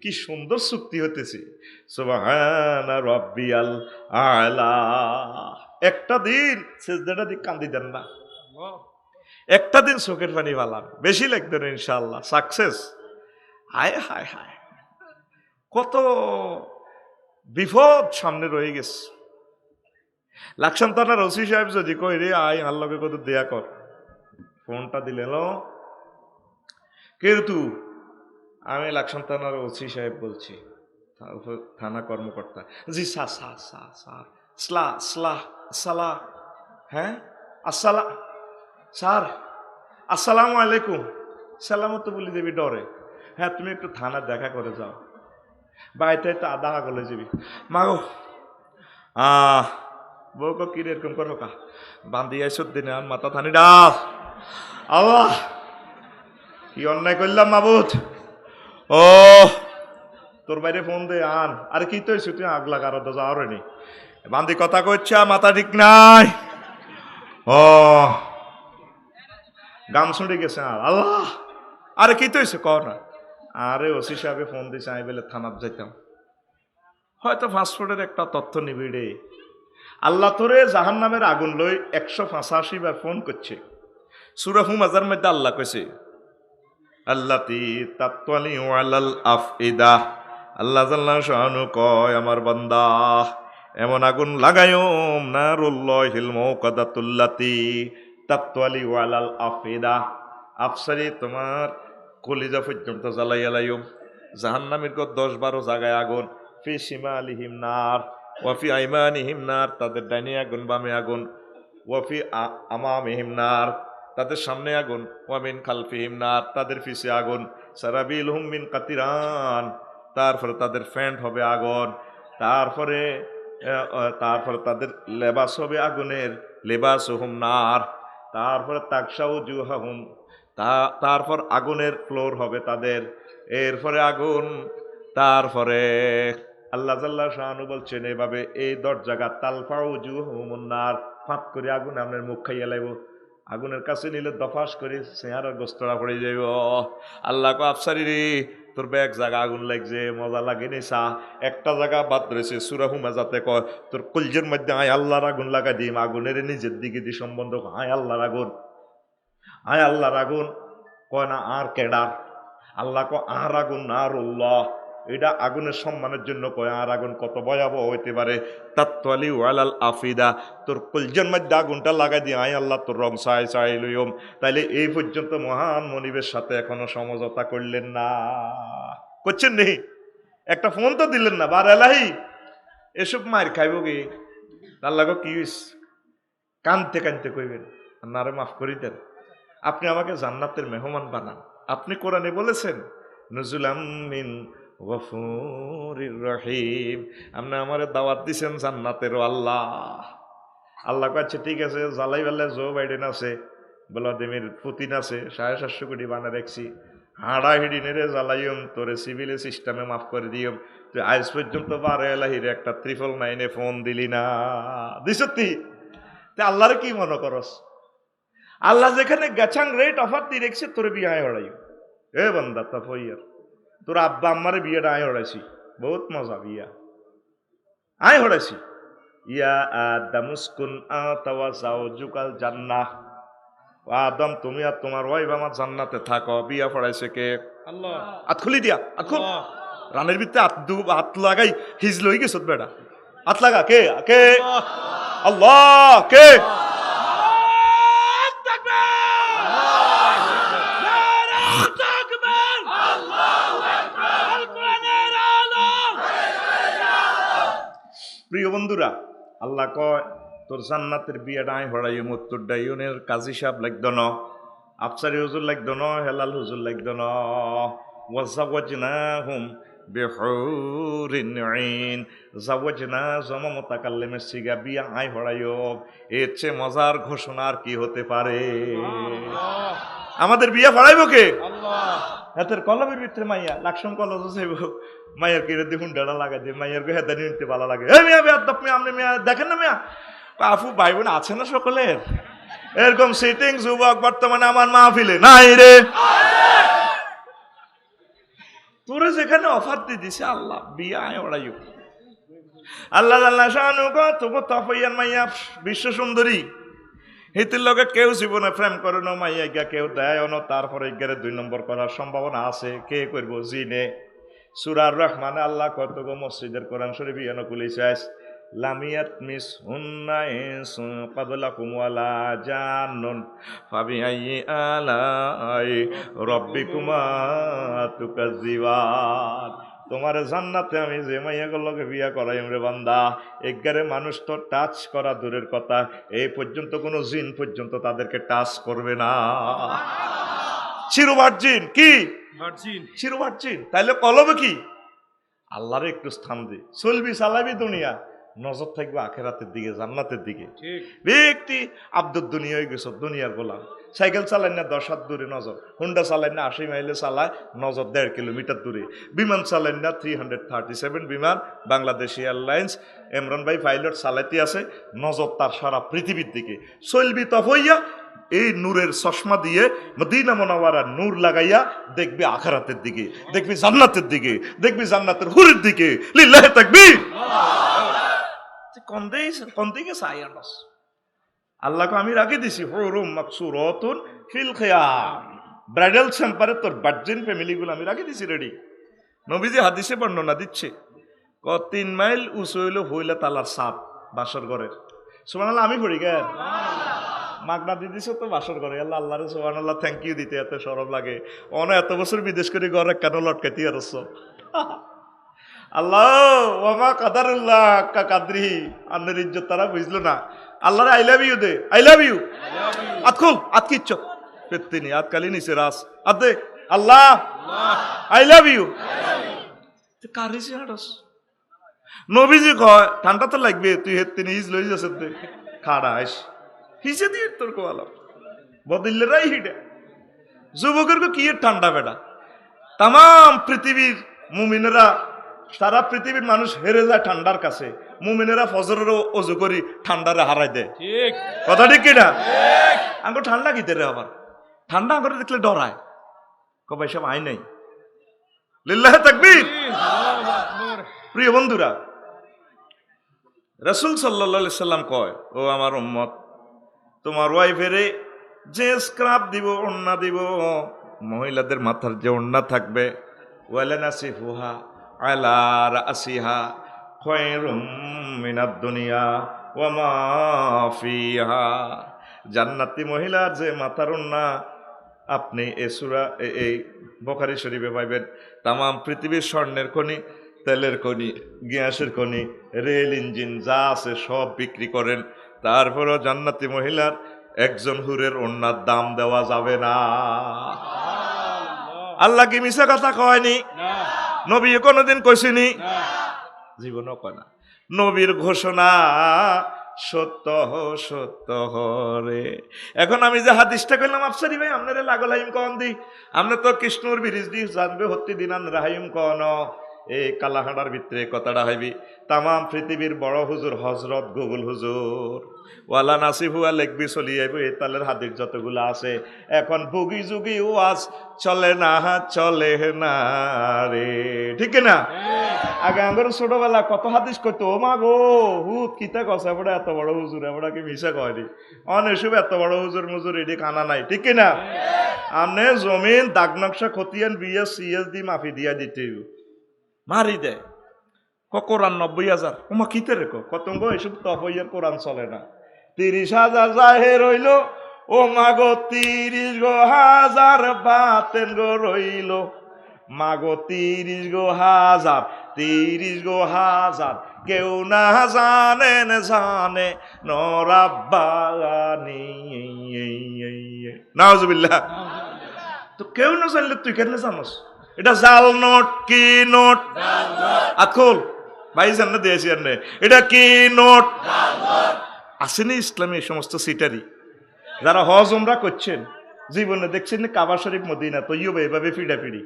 [SPEAKER 1] কি সুন্দর চুক্তি হতেছে। সুবহানা রাব্বিয়াল আলা। একটা দিন সেজদাটা দিয়ে কান্দি দেন না, একটা দিন চোখের পানি বালান, বেশি লাগবে না ইনশাআল্লাহ, সাকসেস। হায় হায় হায়, কত বিপদ সামনে রয়ে গেছে। লাকসাম থানার ওসি সাহেব যদি কই রে আয় আল্লাহকে কত দেয়া কর, ফোনটা দিলেন কিন্তু আমি লাকসাম থানার ওসি সাহেব বলছি, থানা কর্মকর্তা, জি স্যার স্যার স্যার স্যার স্লা স্লা সালা, হ্যাঁ আসসালাম স্যার, আসসালামু আলাইকুম। সালামও তো বলি দেবি ডরে। হ্যাঁ তুমি একটু থানা দেখা করে যাও, বাড়িতে তো আধা গলে যাবি। মাগো বউকে কি এরকম করো কা, বান্ধি আইসর দিনে আর মাথা থানি ডাল। আল্লাহ কি অন্যায় করলাম মাবুদ। ও তোর বাইরে ফোন দে আন, আরে কি তো তুই আগ লাগার তো যাওয়ার নি, বান্ধি কথা কইছে মাথা ঠিক নাই। ও গাম শুনে গেছে আর আল্লাহ, আরে কি তো কর না। আরে ওসি সাহেবে ফোন দিছে আমি বলে থানাত যাইতাম, হয়তো ফাস্টফুডের একটা তথ্য নিবি রে। আল্লাহ তোরে জাহান্নামের আগুন লই 185 বার ফোন করছে। সূরা হুমাযার মধ্যে আল্লাহ কইছে আল্লাতি তাতওয়ালি আলাল আফইদা, আল্লাহ জাল্লা শানু কয় আমার বান্দা এমন আগুন লাগায়ম নারুল্লাহিল মুকাদাতুল্লাতি তাতওয়ালি আলাল আফইদা, আফসারি তোমার কলিজা পর্যন্ত জ্বালাইয়া লাইম। জাহান্নামের 10-12 জায়গায় আগুন, ফি শিমালিহিম নার ওয়াফি আইমানিহিম নার, তাদের ডাইনে আগুন বামে আগুন, ওয়াফি আমামিহিম নার, তাদের সামনে আগুন, ওয়ামিন খালফিহিম নার, তাদের পিছে আগুন, সারাবিলহুম মিন কাতিরান, তারপরে তাদের ফ্যান্ট হবে আগুন, তারপরে তাদের লেবাস হবে আগুনের, লেবাসুহুম নার, তারপরে তাকশাউ জুহাহুম, তারপর আগুনের ফ্লোর হবে তাদের, এরপরে আগুন, তারপরে আল্লাহ জাল্লা শানু বলছেন এভাবে এই 10 জায়গা তালফাউ জুহুমুন নার, ফাঁক করে আগুন আপনার মুখ খাইয়া লাইব, আগুনের কাছে নিলে দফাস করে চেহারার গোস্তরা পড়ে যাইব। আল্লাহ কো আফসারি রে তোর এক জায়গা আগুন লাগছে মজা লাগে নি সা, একটা জায়গা বাদ রয়েছে সূরা হুমাযাতে কয় তোর কলজের মধ্যে আয় আল্লাহর আগুন লাগা দিম, আগুনের নিজের দিকে দি সম্বন্ধ আয় আল্লাহর আগুন, আয় আল্লাহর আগুন, কয় না আর কেডার, আল্লাহ কয় আর আগুন নারুল্লাহ, এটা আগুনের সম্মানের জন্য কয়। আর আগুন কত ভয়াবহ হইতে পারে, তাতওয়ালি আলাল আফিদা, তোর কলজের মধ্যে আগুনটা লাগাই দিয়ে আয় আল্লাহ তোর রং চাই চাই লইম। তাইলে এই পর্যন্ত মহান মনিবের সাথে এখনো সমঝোতা করলেন না, করছেন নেই, একটা ফোন তো দিলেন না, বার এলাহি এসব মায়ের খাইব কি আল্লাহ কি কানতে কানতে কইবেন না রে মাফ করি দেন, আপনি আমাকে জান্নাতের মেহমান বানান। আপনি কোরআনে বলেছেন নুজুলাম মিন গফুরির রহিম, আপনি আমারে দাওয়াত দিছেন জান্নাতের আল্লাহ। আল্লাহ কাছে ঠিক আছে, জ্বালাই বেলা জো বাইডেন আছে, ভ্লাদিমির পুতিন আছে, 750 কোটি বানা রাখছি, হাড়া হিড়ি নেড়ে জ্বালাইম তোরে সিভিল সিস্টেমে মাফ করে দিও। তুই আজ পর্যন্ত বারে এলাহিরে একটা 999 ফোন দিলি না, দিসতি তে আল্লাহরে কি মনে করস? আল্লাহ যেখানে গেছাং রেট অফার দিয়ে রেখেছে তোর বিয়ে আয় হড়াইও, এ বন্দা তফইয়ার তোর আব্বা আম্মারে বিয়েটা আয় হড়াইছি, বহুত মজা বিয়া আয় হড়াইছি। ইয়া আদামুসকুন আতাওয়া যাওজুকাল জান্নাহ, আদম তুমি আর তোমার ওয়াইফ আমার জান্নাতে থাকো, বিয়া পড়াইছে কে? আল্লাহ। আত খুলি দিয়া, আত খুল, রানের ভিতরে হাত লাগাই হিজ লই গেছ বেটা, হাত লাগা, কে কে? আল্লাহ। কে? প্রিয় বন্ধুরা, আল্লাহ কয় তোর জান্নাতের বিয়েটা আয় হড়াই মত্তর ডাইনের কাজী সাহেব লাগতো ন, আফসারি হুজুর লাগতো ন, হেলাল হুজুর লাগতো ন, ওয়াজাওয়াজনাহুম বিহুরিন আইন জাওয়াজনা জমা মুতাকাল্লিমের সিগা বিয়া আই হড়াইও এর চেয়ে মজার ঘোষণা আর কি হতে পারে? আমাদের বিয়া ফড়াইবো কে? আল্লাহ। হাতের কলমের ভিতরে মাইয়া লাকসম কলজ যাইব মাইয়ার কিরে দেখুন ডাড়া লাগাই দিয়ে মাইয়ার কে হেদানি নিতে ভালো লাগে। এই মিয়া বেয়াদব মিয়া, আপনি মিয়া দেখেন না মিয়া, আফু ভাই বোন আছে না সকলের এরকম সিটিং যুবক বর্তমানে আমার মাহফিলে নাই রে। তোরে যেখানে অফার দিয়ে দিছে আল্লাহ বিয়া আয় ওড়াইও। আল্লাহ আল্লাহ শানু গো তবু তফইয়ান মাইয়া বিশ্ব সুন্দরী হিতির লগে কেউ জীবনে প্রেম করে না, মাইয়া গিয়া কেউ দেয় না, তারপরে গেলে 2 নম্বর করার সম্ভাবনা আছে। কে করবো? জিনে। সূরার রহমানে আল্লাহ কত গো মসজিদের কোরআন শরীফ ইয়ানকুলি চাইস লামিয়াত মিস হুন্না ইনসু ক্বাবলাকুম ওয়ালা জান্নুন ফাবিআইয়ি আলাই রাব্বিকুমা তুকাজ্জিবান। তোমার জান্নাতে আমি যে মাইয়াগুলোকে বিয়া করাইম রে বান্দা, এগারে মানুষ তো টাচ করা দূরের কথা, এই পর্যন্ত কোনো জিন পর্যন্ত তাদেরকে টাচ করবে না। চিরভার্জিন কি? চিরভার্জিন। তাইলে কলবে কি? আল্লাহরে একটু স্থান দি, চলবি চালাবি দুনিয়া, নজর থাকবে আখেরাতের দিকে, জান্নাতের দিকে। ব্যক্তি আব্দুল দুনিয়া হয়ে গেছ, দুনিয়ার গোলাম। সাইকেল চালায় না 10 হাত দূরে নজর, হুন্ডা চালায় না 80 মাইলে চালায় নজর 1.5 কিলোমিটার দূরে, বিমান চালায় না 337 বিমান বাংলাদেশ এয়ারলাইন্স, ইমরান ভাই পাইলট চালাইতে আছে, নজর তার সারা পৃথিবীর দিকে। চলবি তফইয়া এই নূরের চশমা দিয়ে মদিনা মুনাওয়ারার নূর লাগাইয়া দেখবি আখিরাতের দিকে, দেখবি জান্নাতের দিকে, দেখবি জান্নাতের হুরের দিকে। লিল্লাহি তাকবীর। কোন দিকে চাইয়ানস আল্লাহকে আমি রাখি দিছি হুরুম মাকসুরাতুন ফিল খিয়াম, ব্রাইডাল চেম্বারে তোর ভার্জিন ফ্যামিলি গুলো আমি রাখি দিছি রেডি। নবীজি হাদিসে বর্ণনা দিচ্ছে 3 মাইল উঁচু হইলো হইলা তালার সাপ বাসর ঘরের। সুবহানাল্লাহ। আমি পড়ি গেল মাগনা দিয়ে দিছে তো বাসর ঘরে। আল্লাহ আল্লাহরে সুবহানাল্লাহ থ্যাংক ইউ দিতে এত সরব লাগে। এত বছর বিদেশ করে ঘরে কেন লটকাইতে আর আল্লাহ ওমা কাদারুল্লাহ কাদরি, আন্নের ইজ্জত তারা বুঝলো না। আল্লাহরে আই লাভ ইউ দে, আই লাভ ইউ। আতকুল আতকি ইজ্জত পেত্তিনি আতকালি নিচে রাস আদে আল্লাহ আই লাভ ইউ। কারিছে হাড়স নবীজি কয় ঠান্ডা তো লাগবে, তুই হেত্তিনি ইজ লই যাস দে খাড়া আইস হিসে দিয়ে তোর কোয়ালাম বদিল্লেরাই হিডে। যুবকের কি ঠান্ডা বেটা, তাম পৃথিবীর মুমিনেরা, সারা পৃথিবীর মানুষ হেরে যায় ঠান্ডার কাছে, মুমিনেরা ফজরেরও অজু করি ঠান্ডারে হারাই দেয়। কথা ঠিক কিনা? আঙ্গুর ঠান্ডা কিতে রে, আবার ঠান্ডা আঙ্গুর দেখলে ডরায়, কবাই সব আই নাই। লিল্লাহি তাকবীর। প্রিয় বন্ধুরা, রাসূল সাল্লাল্লাহু আলাইহি সাল্লাম কয়, ও আমার উম্মত, তোমার ওয়াইফেরে যে স্ক্রাব দিব, ওড়না দিব, মহিলাদের মাথার যে ওড়না থাকবে, ওয়ালানাসিফুহা আলা রাসিহা খায়রুম মিনাদ দুনিয়া ওয়া মা ফিহা। জান্নাতি মহিলার যে মাথার ওড়না, আপনি এই বুখারী শরীফে পাইবেন, তাম পৃথিবীর স্বর্ণের খনি, তেলের খনি, গ্যাসের খনি, রেল ইঞ্জিন যা আছে সব বিক্রি করেন, তারপরও জান্নাতি মহিলার একজন হুরের ওড়নার দাম দেওয়া যাবে না। আল্লাহ কি মিছা কথা কয়নি? নবী কোনদিন কইছেনি? জীবনও কয় না। নবীর ঘোষণা সত্য সত্য হরে। এখন আমি যে হাদিসটা কইলাম আফসারি ভাই, আপনারা লাগলাইম কন দি, আপনি তো কৃষ্ণর ব্রিজ দি জানবে হত্যি দিনান রাহিম কন, এই কালাহাড়ার ভিতরে কথাটা হইবি। তাম পৃথিবীর বড় হুজুর হজরত গুগল হুজুর ওয়ালা নাসিফুয়া লেখবি চলি আইব এই তালের হাদিস যতগুলো আছে। এখন বুগি যুগি ওয়াজ চলে না, চলে না রে, ঠিক না? আগে আমার ছোটবেলা কত হাদিস করতো, ও মা গো হুত কিতা কছে এবারে এত বড় হুজুর, এবারে কি মিশা কয়নি অনেসব এত বড় হুজুর মুজুর এটি কানা নাই, ঠিক না? আমনে জমিন দাগ নকশা খতিয়ান বিএস সিএস দি মাফি দিয়া দিতে মারি দেয় কোরআন 90,000। ওমা কিতে রেখো কতঙ্গ এসব তফইয়ার কোরআন চলে না। 30,000 জাহের রইল, ও মাগো 30 গো হাজার বাতেন গো রইল, মাগো 30 গো হাজার, 30 গো হাজার, কেউ না জানেন জানে নরাব্বানি। নাউজুবিল্লাহ। তো কেউ না জানলে তুই কেন জানোস? এটা জাল নোট, কি নোট? আকুল ভাই জান্না দিয়েছি আন্নে, এটা কি নোট? আসেনি ইসলামে এই সমস্ত সিটারি যারা হজ উমরা করছেন, জীবনে দেখছেন কাবা শরীফ মদিনা তৈয়ব এভাবে ফিডাফিডি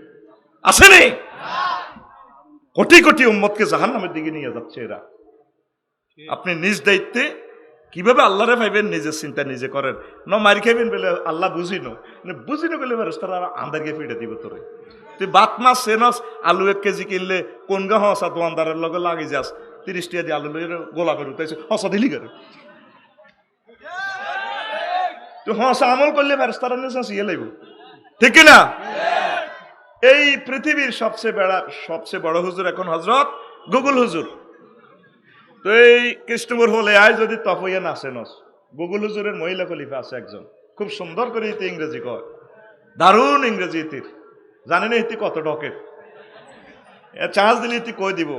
[SPEAKER 1] আসেনি? কোটি কোটি উম্মতকে জাহান্নামের দিকে নিয়ে যাচ্ছে এরা। আপনি নিজ দায়িত্বে কিভাবে আল্লাহরে ভাইবেন, নিজের চিন্তা নিজে করেন। মারি খাইবেন বলে আল্লাহ বুঝিনো, বুঝিনো গেলে তারা আন্দারকে ফিরে দিব তোরে। তুই বাত মাছ সেনস, আলু 1 কেজি কিনলে কোন গা হসা দোয়ানদারের লগে লাগি যাস, 30 টাকা দিয়ে আলু গোলাপের উঠাইছে, হসা দিলি করে তুই হসা আমল করলে তারা নিয়ে লাগব, ঠিক না? এই পৃথিবীর সবচেয়ে বড় হুজুর এখন হজরত গুগল হুজুর। তো এই কৃষ্ণপুর হলে আয় যদি তফইয়া নাচে নস, গুগল হুজুরের মহিলা খলিফা আছে একজন, খুব সুন্দর করে ইতি ইংরেজি কয়, দারুণ ইংরেজি ইতির। জানেন ইতি কত ডকের? চার্জ দিলে ইতি কই দিব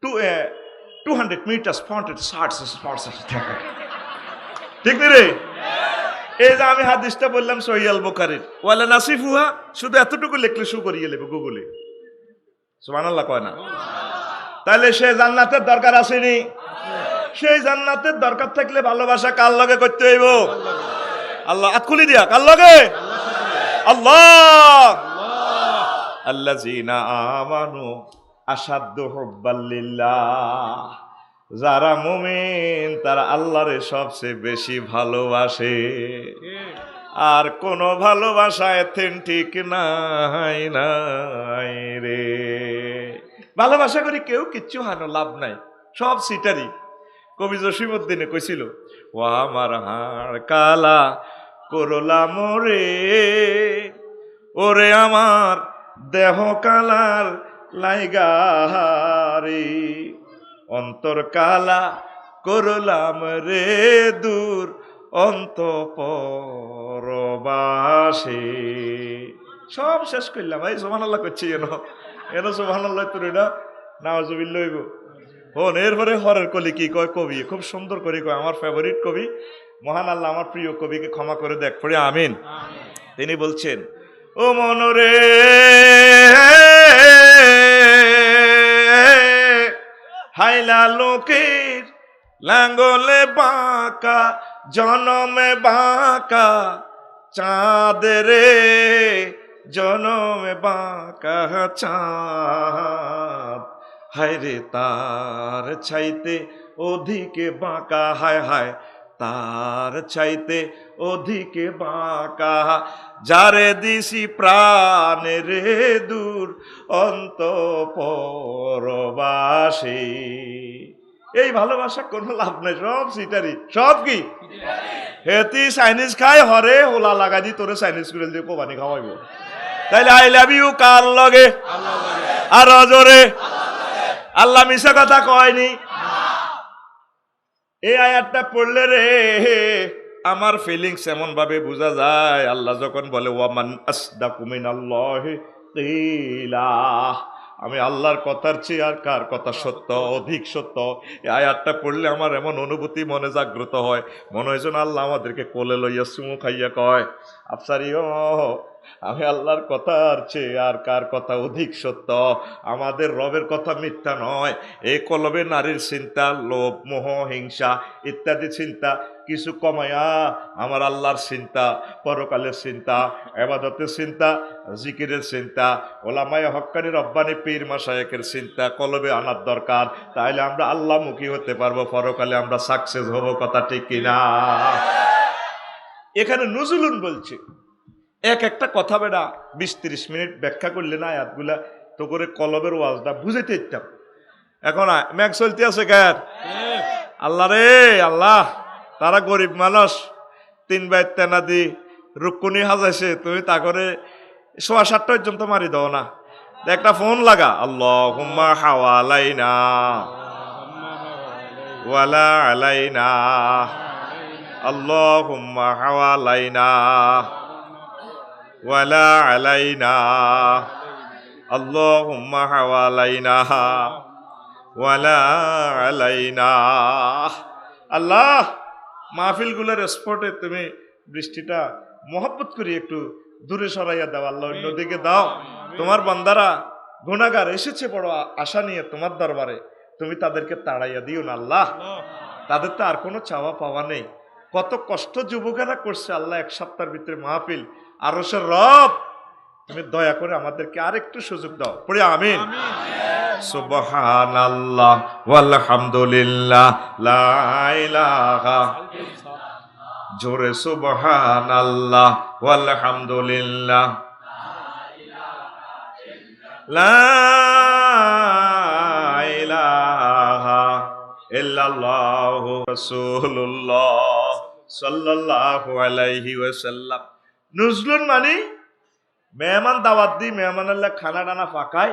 [SPEAKER 1] 200 মিটার ঠিক রে? এই যে আমি হাদিসটা বললাম সহিহ আল বুখারীর, ওয়ালা নাসিফুহা, শুধু এতটুকু লিখলে শু করিয়ে নেবে গুগলে, সুবহানাল্লাহ কয় না? তাহলে সে জান্নাতের দরকার আসেনি? সেই জান্নাতের দরকার থাকলে ভালোবাসা কার লগে করতে হইব? আল্লাহ আতকুলি দিয়া কার লগে? আল্লাহ। আল্লাযীনা আমানু আশাদ্দু হুব্বাল লিল্লাহ, যারা মুমিন তারা আল্লাহরে সবচেয়ে বেশি ভালোবাসে। আর কোন ভালোবাসা এথেন্টিক নাই নাই রে। ভালোবাসা করি কেউ কিচ্ছু হানো লাভ নাই, সব সিটারি। কবি জসিমউদ্দিনে কইছিল, ও আমার হাড় কালা করলা মোরে, ওরে আমার দেহ কালার লাইগারে, অন্তর কালা করলাম রে দূর অন্তঃপরবাসে। সব শেষ করলাম। ভাই সুবহানাল্লাহ করছি এন সুবহানাল্লাহ তোর এটা নাউজুবিল্লাহ হইব। হন এরপরে হরের কলি কি কয় কবি, খুব সুন্দর করে কয়, আমার ফেভারিট কবি, মহান আল্লাহ আমার প্রিয় কবিকে ক্ষমা করে দেখ, পড়ে আমিন। তিনি বলছেন, ও মনরে হাইলা লোকের লাঙ্গলে বাঁকা, জনমে বাঁকা চাঁদ রে, জনমে বাঁকা চাঁদ, হায় রে তার চাইতে অধিকে বাঁকা, হায় হায় তার চাইতে অধিকে বাঁকা, যারে দিছি প্রাণ রে দূর অন্তঃপরবাসে। এই ভালোবাসা কোনো লাভ নাই, সব সিটারি, সব কি হেতি চাইনিজ খাই হরে হোলা লাগা দি তোরে চাইনিজ করে দিয়ে কোবানি খাওয়াইব। তাইলে আই লাভ ইউ কার লগে? আর জোরে আল্লাহ মিশা কথা কয়নি। এই আয়াতটা পড়লে রে আমার ফিলিংস এমন ভাবে বোঝা যায়, আল্লাহ যখন বলে ওয়ামান আসদাকু মিনাল্লাহি কিলা, আমি আল্লাহর কথার চেয়ে আর কার কথা সত্য, অধিক সত্য। এই আয়াতটা পড়লে আমার এমন অনুভূতি মনে জাগ্রত হয়, মনে হয় যেন আল্লাহ আমাদেরকে কোলে লইয়া চুমু খাইয়া কয়, আফসারিও আমি আল্লাহর কথার চেয়ে আর কার কথা অধিক সত্য, আমাদের রবের কথা মিথ্যা নয়। এই কলবে নারীর চিন্তা, লোভ মোহ হিংসা ইত্যাদি চিন্তা কিছু কমায়া আমার আল্লাহর চিন্তা, পরকালের চিন্তা, ইবাদতের চিন্তা, জিকিরের চিন্তা, ওলামায়ে হক্কানি রব্বানি পীর মাশায়েখের চিন্তা কলবে আনার দরকার। তাইলে আমরা আল্লাহমুখী হতে পারবো, পরকালে আমরা সাকসেস হব। কথা ঠিক কিনা? এখানে নজরুল বলছে একটা কথা বেড়া 20-30 মিনিট ব্যাখ্যা করলে না আয়াতগুলা তো করে কলবের ওয়াজটা বুঝাইতে ইচ্ছাম। এখন ম্যাগ চলতে আছে কার? আল্লাহ রে আল্লাহ, তারা গরিব মানুষ, 3 বাইর তেনা দি রুকুনি হাজাইছে, তুমি তা করে 6:15 পর্যন্ত মারি দাও না, একটা ফোন লাগা, আল্লাহুম্মা হাওয়ালাইনা ওয়ালা আলাইনা, আল্লাহুম্মা হাওয়ালাইনা ওয়ালা আলাইনা, আল্লাহুম্মা হাওয়ালাইনা ওয়ালা আলাইনা। আল্লাহ মাহফিলগুলোর স্পটে তুমি বৃষ্টিটা মহব্বত করি একটু দূরে সরাইয়া দাও আল্লাহ, অন্যদিকে দাও। তোমার বান্দারা গুনাহগার এসেছে বড় আশা নিয়ে তোমার দরবারে, তুমি তাদেরকে তাড়াইয়া দিও না আল্লাহ। তাদের তো আর কোনো চাওয়া পাওয়া নেই। কত কষ্ট যুবকেরা করছে আল্লাহ, এক সপ্তাহের ভিতরে মাহফিল। আরশের রব, তুমি দয়া করে আমাদেরকে আরেকটু সুযোগ দাও, পড়ে আমিন। সুবহানাল্লাহ ওয়ালহামদুলিল্লাহ লা ইলাহা, জোরে সুবহানাল্লাহ ওয়ালহামদুলিল্লাহ লা ইলাহা ইল্লাল্লাহু রাসূলুল্লাহ সাল্লাল্লাহু আলাইহি ওয়াসাল্লাম। নুজলুন মানে মেহমান দাওয়াত দি, মেহমানের খানা টানা ফাঁকায়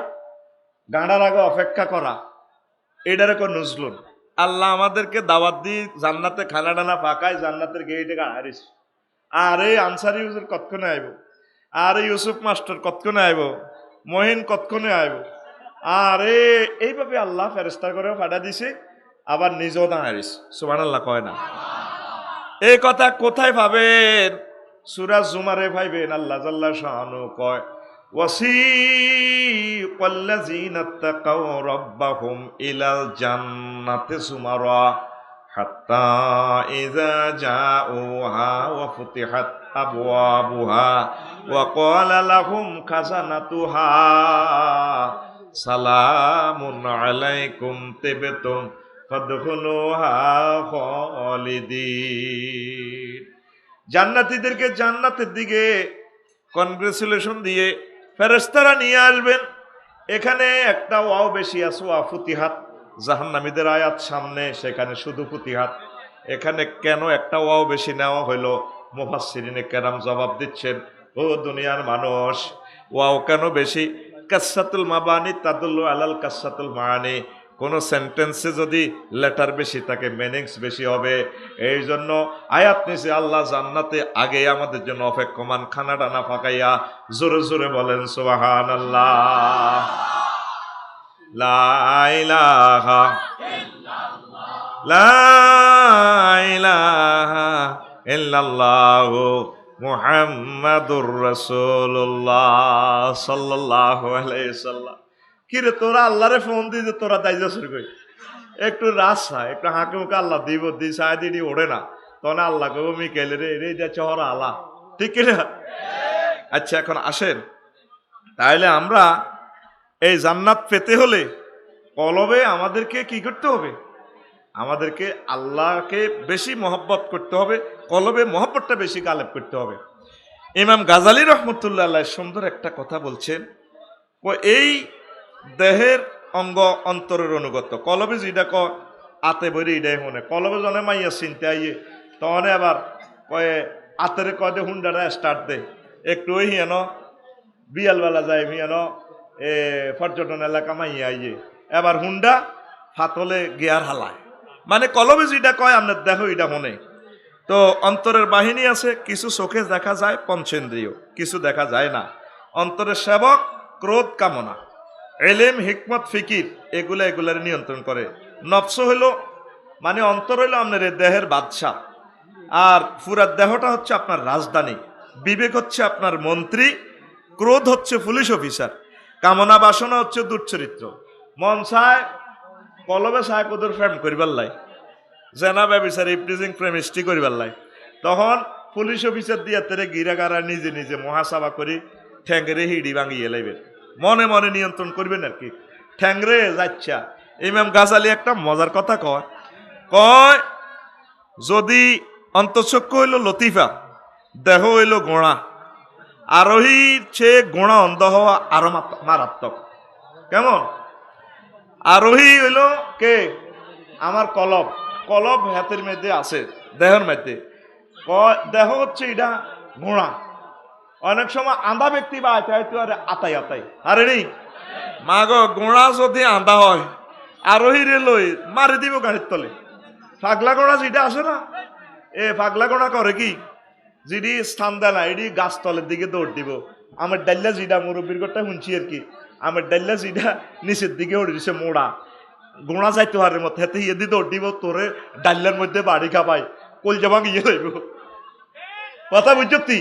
[SPEAKER 1] গাঁড়ার আগে অপেক্ষা করা, এটার কো নুজলুন। আল্লাহ আমাদেরকে দাওয়াত দি জান্নাতে খানা টানা ফাঁকায় জান্নাতের গেইটে গাড়াইছে। আরে আনসারি হুজুর কতক্ষণে আইব, আরে ইউসুফ মাস্টার কতক্ষণে আইব, মহিন কতক্ষণে আইব। আরে এইভাবে আল্লাহ ফেরেশতা করেও ফাটা দিছে, আবার নিজেও দাঁড়াইছে। সুবহানাল্লাহ কয় না? এই কথা কোথায় পাবেন? সূরা জুমারে পাইবেন। আল্লাহ জাল্লা শানু কয় ওয়াসিকাল্লাযীনা তাকাউ রাব্বাহুম ইলাল জান্নাতি যুমারা হাত্তা ইযা জাউহা ওয়া ফুতিহাত আবওয়াবুহা ওয়া ক্বালা লাহুম খাজানাতুহা সালামুন আলাইকুম তিবতুম ফাদখুলুহা খালিদিন। জান্নাতীদেরকে জান্নাতের দিকে কনগ্রেচুলেশন দিয়ে ফেরেশতারা নিয়ে আসবেন। এখানে একটা ওয়াও বেশি আছে, ওয়া ফুতিহাত। জাহান্নামীদের আয়াত সামনে, সেখানে শুধু ফুতিহাত। এখানে কেন একটা ওয়াও বেশি নেওয়া হইলো? মুফাসসিরিনে কেরাম জবাব দিচ্ছেন, ও দুনিয়ার মানুষ, ওয়াও কেন বেশি? কাসসাতুল মাবানি তাদুল্লু আলাল কাসসাতুল মাআনি। কোন সেন্টেন্সে যদি লেটার বেশি থাকে মিনিংস বেশি হবে। এই জন্য আয়াত নিচে আল্লাহ জান্নাতে আগে আমাদের জন্য অপেক্ষমান, খানা ডানা ফাঁকাইয়া। জোরে জোরে বলেন সুবহানাল্লাহ। লা ইলাহা লা ইলাহা ইল্লাল্লাহু মুহাম্মাদুর রাসূলুল্লাহ সাল্লাল্লাহু আলাইহি ওয়াসাল্লাম। কিরে তোরা আল্লাহরে ফোন দিতে তোরা দাইজা শুরু করি, একটু রাসা একটু হাঁকে মুখে আল্লাহ দিব দি সায় দিদি ওড়ে না, তখন আল্লাহ কব মিকেল রে রে যা চহরা আল্লাহ, ঠিক কিনা? আচ্ছা এখন আসেন, তাহলে আমরা এই জান্নাত পেতে হলে কলবে আমাদেরকে কি করতে হবে? আমাদেরকে আল্লাহকে বেশি মহব্বত করতে হবে, কলবে মহব্বতটা বেশি গালেব করতে হবে। ইমাম গাজালি রহমতুল্লাহ আলাইহ সুন্দর একটা কথা বলছেন, এই দেহের অঙ্গ অন্তরের অনুগত। কলবে যেটা ক আতে বরি এটাই শুনে, কলবে জনে মাইয়া চিনতে আইয়ে তখন আবার কয়ে আতের কয়ে হুন্ডাটা স্টার্ট দে একটু, ওই হিয়ান বিয়ালবেলা যায় হিয়ান পর্যটন এলাকা মাইয়া আইয়ে এবার হুন্ডা ফাতলে গিয়ার হালায়। মানে কলবে যেটা কয় আপনার দেখো এটা মনে। তো অন্তরের বাহিনী আছে, কিছু চোখে দেখা যায় পঞ্চেন্দ্রিয়, কিছু দেখা যায় না। অন্তরের সেবক ক্রোধ কামনা, এলেম হিকমত ফিকির এগুলার নিয়ন্ত্রণ করে। নফস হইল মানে অন্তর হইল আপনার দেহের বাদশা, আর পুরা দেহটা হচ্ছে আপনার রাজধানী। বিবেক হচ্ছে আপনার মন্ত্রী, ক্রোধ হচ্ছে পুলিশ অফিসার, কামনা বাসনা হচ্ছে দুশ্চরিত্র। মন চায় কলবে চায় কোদর প্রেম করিবার লাই, জেনা ব্যবিচার ইপটিজিং প্রেমিস্টি করিবার লাই, তখন পুলিশ অফিসার দিয়া তেরে গিরাগারা নিজে নিজে মহাসভা করি ঠ্যাংরে হিড়ি ভাঙিয়ে লাইবেন, মনে মনে নিয়ন্ত্রণ করবেন আর কি। ঠ্যাংরে যাচ্ছা। ইমাম গাজালি একটা মজার কথা কয়, কয় যদি অন্তঃচক্ষু হইল লতিফা, দেহ হইল গোড়া, আরোহীর চেয়ে গোড়া অন্ধ হওয়া আরো মারাত্মক। কেমন? আরোহী হইল কে? আমার কলব, কলব হাতের মধ্যে আছে, দেহের মধ্যে। দেহ হচ্ছে এটা গোড়া। অনেক সময় আন্ধা ব্যক্তি বা আতাই আতাই আরে নি মা গো, গোড়া যদি আন্ধা হয় আরোহীরে লই মারি দিব গাড়ির তলে। ফাগলা গোড়া যেটা আছে না, এ ফাগলা গোড়া করে কি, যেটি স্থান দেয় না এটি গাছ তলের দিকে দৌড় দিব। আমার ডাল্লা যেটা মুরব্বীর কথা শুনছি আর কি, আমার ডাল্লা যেটা নিচের দিকে উড়ে দিছে মোড়া, গোড়া যাইতে হারের মতো হাতে ইয়ে দিয়ে দৌড় দিব, তোরে ডাল্লার মধ্যে বাড়ি খাবাই কল যাবা গিয়ে লাইব। কথা বুঝছি?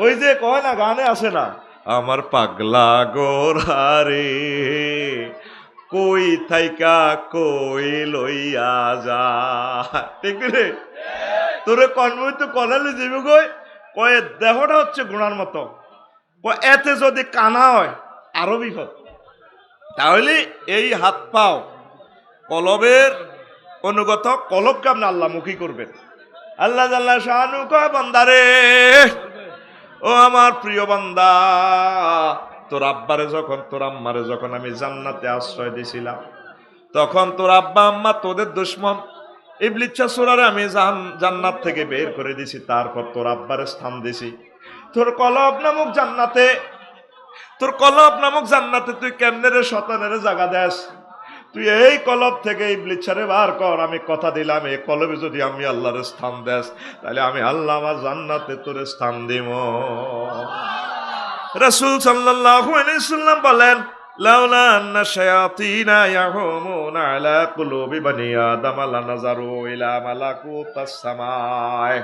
[SPEAKER 1] ওই যে কয় না, গানে আছে না, আমার পাগলা গোরারে কই থাইকা কই লইয়া যা, ঠিক রে? তোরে কনবই তো কনালে যাবি কই, কয়ে দেহটা হচ্ছে গুণার মতো, এতে যদি কানা হয় আরো বিপদ। তাহলে এই হাত পাও কলবের অনুগত, কলবকে আপনি আল্লাহমুখী করবেন। আল্লাহ জাল্লা শানু কয় বান্দারে, ও আমার প্রিয় বান্দা, তোর আব্বারে যখন তোর আম্মারে যখন আমি জান্নাতে আশ্রয় দিছিলাম, তখন তোর আব্বা আম্মা তোদের দুশমন, ইবলিস সূরারে আমি জান্নাত থেকে বের করে দিছি, তারপর তোর আব্বারে স্থান দিছি তোর কলব নামক জান্নাতে। তোর কলব নামক জান্নাতে তুই কেমনে রে শয়তানের জায়গা দেস? তুই এই কলব থেকে ইবলিসরে বার কর, আমি কথা দিলাম এই কলবে যদি আমি আল্লাহর স্থান দেস, তাহলে আমি আল্লাহ আমার জান্নাতে তোর স্থান দিব। রাসূল সাল্লাল্লাহু আলাইহি সাল্লাম বলেন, লাউলা আন্না শায়াতিনা ইয়াহুমুনা আলা কুলুবি বনি আদম লানাজারু ইলা মালাকুতাস সামায়।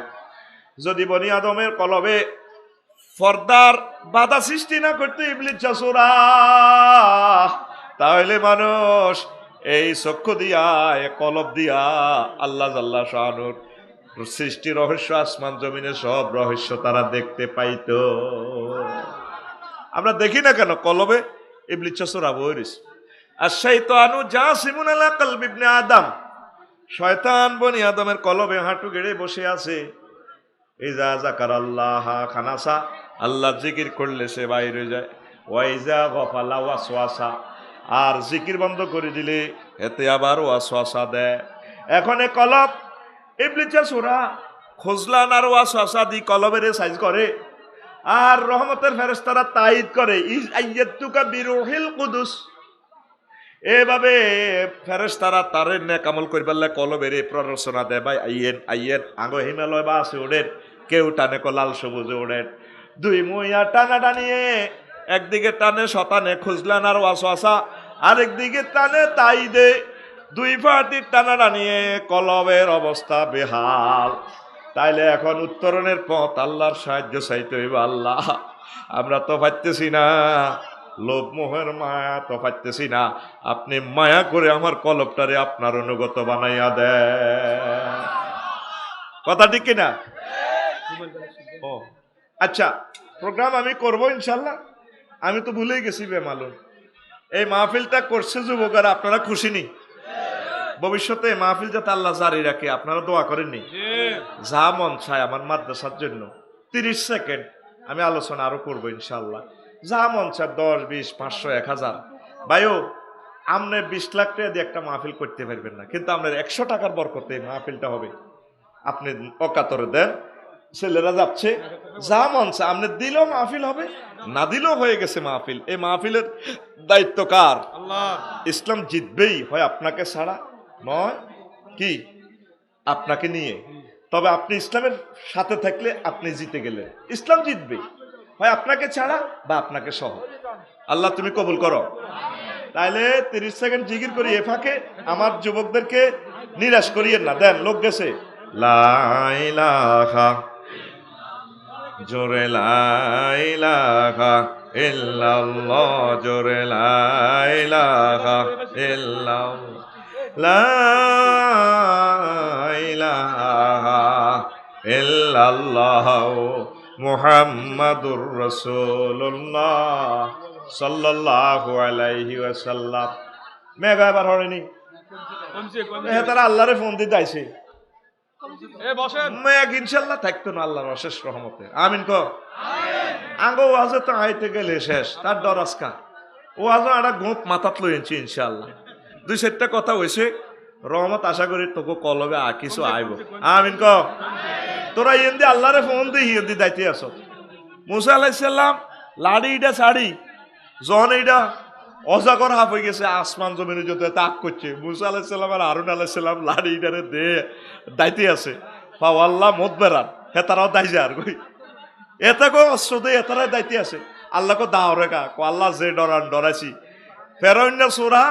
[SPEAKER 1] যদি বনি আদমের কলবে পর্দার বাধা সৃষ্টি না করতে ইবলিস জাসুরা, তাহলে মানুষ এই চক্ষু দিয়া কলব দিয়া আল্লাহ জাল্লা শানুর সৃষ্টি রহস্য, আসমান জমিনে সব রহস্য তারা দেখতে পাইতো। আমরা দেখি না কেন? কলবে ইবলিস জাসুরা বইরিস। আর শাইতানু জাসিমুন আলা কলবি ইবনে আদম, শয়তান বনি আদমের কলবে হাঁটু গেড়ে বসে আছে। ইজা যাকারাল্লাহ খানাসা, আল্লাহ জিকির করলে সে বাইরে যায়। ওয়াইজা গফালা ওয়াসওয়াসা, আর জিকির বন্ধ করে দিলে এতে আবার ওয়াসওয়াসা দেয়। এখন এ কলব ইবলিস জাসুরা খুজলান আর ওয়াসওয়াসা দি কলবের সাইজ করে, আর রহমতের ফেরেশতারা তাইদ করে, ইজ আইয়াতুকা বিরুহিল কুদুস। এভাবে ফেরেশতারা তারে নেক আমল করিবার লাগে কলবের প্ররোচনা দেয়, ভাই আইয়েন আইয়েন, আগে হিমালয় বা আছে ওড়েন, কেউ টানে লাল সবুজে ওড়েন। দুই মুইয়া টানা টানিয়ে, একদিকে টানে শতানে খুজলান আর ওয়াসওয়াসা, আরেকদিকে টানে তাইদে, দুই পার্টির টানা টানিয়ে কলবের অবস্থা বেহাল। তাইলে এখন উত্তরণের পথ আল্লাহর সাহায্য চাইতে হইব। আল্লাহ, আমরা তো পাইতেছি না, লোভ মোহের মায়া তো পাইতেছি না, আপনি মায়া করে আমার কলবটারে আপনার অনুগত বানাইয়া দেন। কথা ঠিক কিনা? ও আচ্ছা, প্রোগ্রাম আমি করব ইনশাল্লাহ। আমি তো ভুলেই গেছি বেমালুম, এই মাহফিলটা করছে যুবকেরা, আপনারা খুশি নি? ভবিষ্যতে এই মাহফিল যাতে আল্লাহ জারি রাখে, আপনারা দোয়া করেননি? যা মন চায় আমার মাদ্রাসার জন্য 30 সেকেন্ড আমি আলোচনা আরো করবো ইনশাল্লাহ। যা মন চায় 10, 20, 500, 1000। ভাইও, আপনি 20 লাখ টাকা দিয়ে একটা মাহফিল করতে পারবেন না, কিন্তু আপনার 100 টাকার বরকতে মাহফিলটা হবে। আপনি অকাতরে দেন, ছেলেরা যাচ্ছে, যা মন চায় আপনি দিলেও মাহফিল হবে, না দিলেও হয়ে গেছে মাহফিল। এই মাহফিলের দায়িত্ব কার? আল্লাহ। ইসলাম জিতবেই হয় আপনাকে ছাড়া নয়, কি আপনাকে নিয়ে। তবে আপনি ইসলামের সাথে থাকলে আপনি জিতে গেলেন, ইসলাম জিতবে হয় আপনাকে ছাড়া বা আপনাকে সহ। আল্লাহ তুমি কবুল করো। তাইলে 30 সেকেন্ড জিকির করি, এ ফাঁকে আমার যুবকদেরকে নিরাশ করিয়েন না। দেন, লোক গেছে। লা ইলাহা, জোরে লা ইলাহা ইল্লাল্লাহ, জোরে লা ইলাহা ইল্লাল্লাহ, লা ইলাহা ইল্লাল্লাহ মুহাম্মাদুর রাসূলুল্লাহ সাল্লাল্লাহু আলাইহি ওয়াসাল্লাম। মেঘা এবার হয়নি, তারা আল্লাহরে ফোন দিতে আইছে, মেঘ ইনশাল্লাহ থাকতো না আল্লাহর অশেষ রহমতে। আমিন ক আঙ্গ ওয়াজে তো আইতে গেলে শেষ, তার ডর আজকা ওয়াজও একটা গোপ মাথাত লইছি ইনশাল্লাহ। 2-4টা কথা হয়েছে, রহমত আশা করি তোকে কলবে কিছু আইব। আমিন ক তোরা ইন্দি আল্লাহরে ফোন দি হিন্দি দাইতে আস। মুসা আলাইসাল্লাম লাড়িটা ছাড়ি জন এইটা অজাগর হাফ হয়ে গেছে, আসমান জমিনে যত তাক করছে। মুসা আলাইসাল্লাম আর হারুন আলাইসাল্লাম লাড়িটারে দে দাইতে আছে, পাও আল্লাহ মত বেড়ান হেতারাও দাইছে আর কই এতাকে অস্ত্র দিয়ে এতারাই দাইতে আছে। আল্লাহকে দাও রেখা কো আল্লাহ যে ডরান ডরাইছি। ফেরাউন সোরা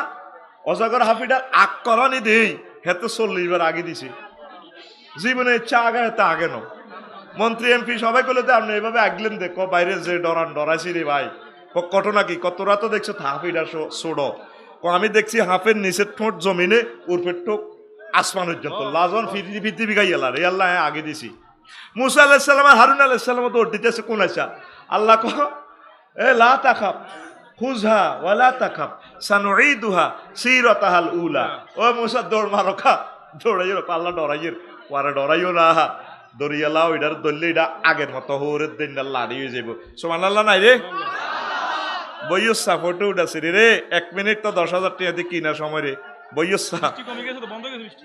[SPEAKER 1] অজাগর হাফিটার আগ করানি দেই হেতে 40 বার আগে দিছি, জীবনে ইচ্ছা আগে হেতে আগে ন মন্ত্রী এমপি সবাই করলে তো আপনি এইভাবে আগলেন দেখো বাইরে যে ডরাইছি রে ভাই ঘটনা কি কতরা তো দেখছো হাফিটা ছোড়ো আমি দেখছি হাফের নিচের ঠোঁট জমিনে উর্ফের ঠোঁট আসমান পর্যন্ত লাজন পৃথিবী গাই এলার এই আল্লাহ আগে দিছি মুসা আলাইসাল্লাম আর হারুন আলাইসাল্লাম তো দিতেছে কোন আইসা আল্লাহ কহ এ লা তাখাব খুজহা ওয়ালা তাখাব সানুঈদুহা সিরাতাহাল উলা ও মুসা দৌড় মারো খা দৌড়াইও আল্লাহ ডরাইয়ের পরে ডরাইও না দরিয়ালা ওইটার দললে এটা আগের মতো হরে দিন লাড়ি হয়ে যাইব সুবহানাল্লাহ নাই রে বইয়সা ফটো উঠাছি রে 1 মিনিট তো 10,000 টাকা দিয়ে কিনা সময় রে বইয়সা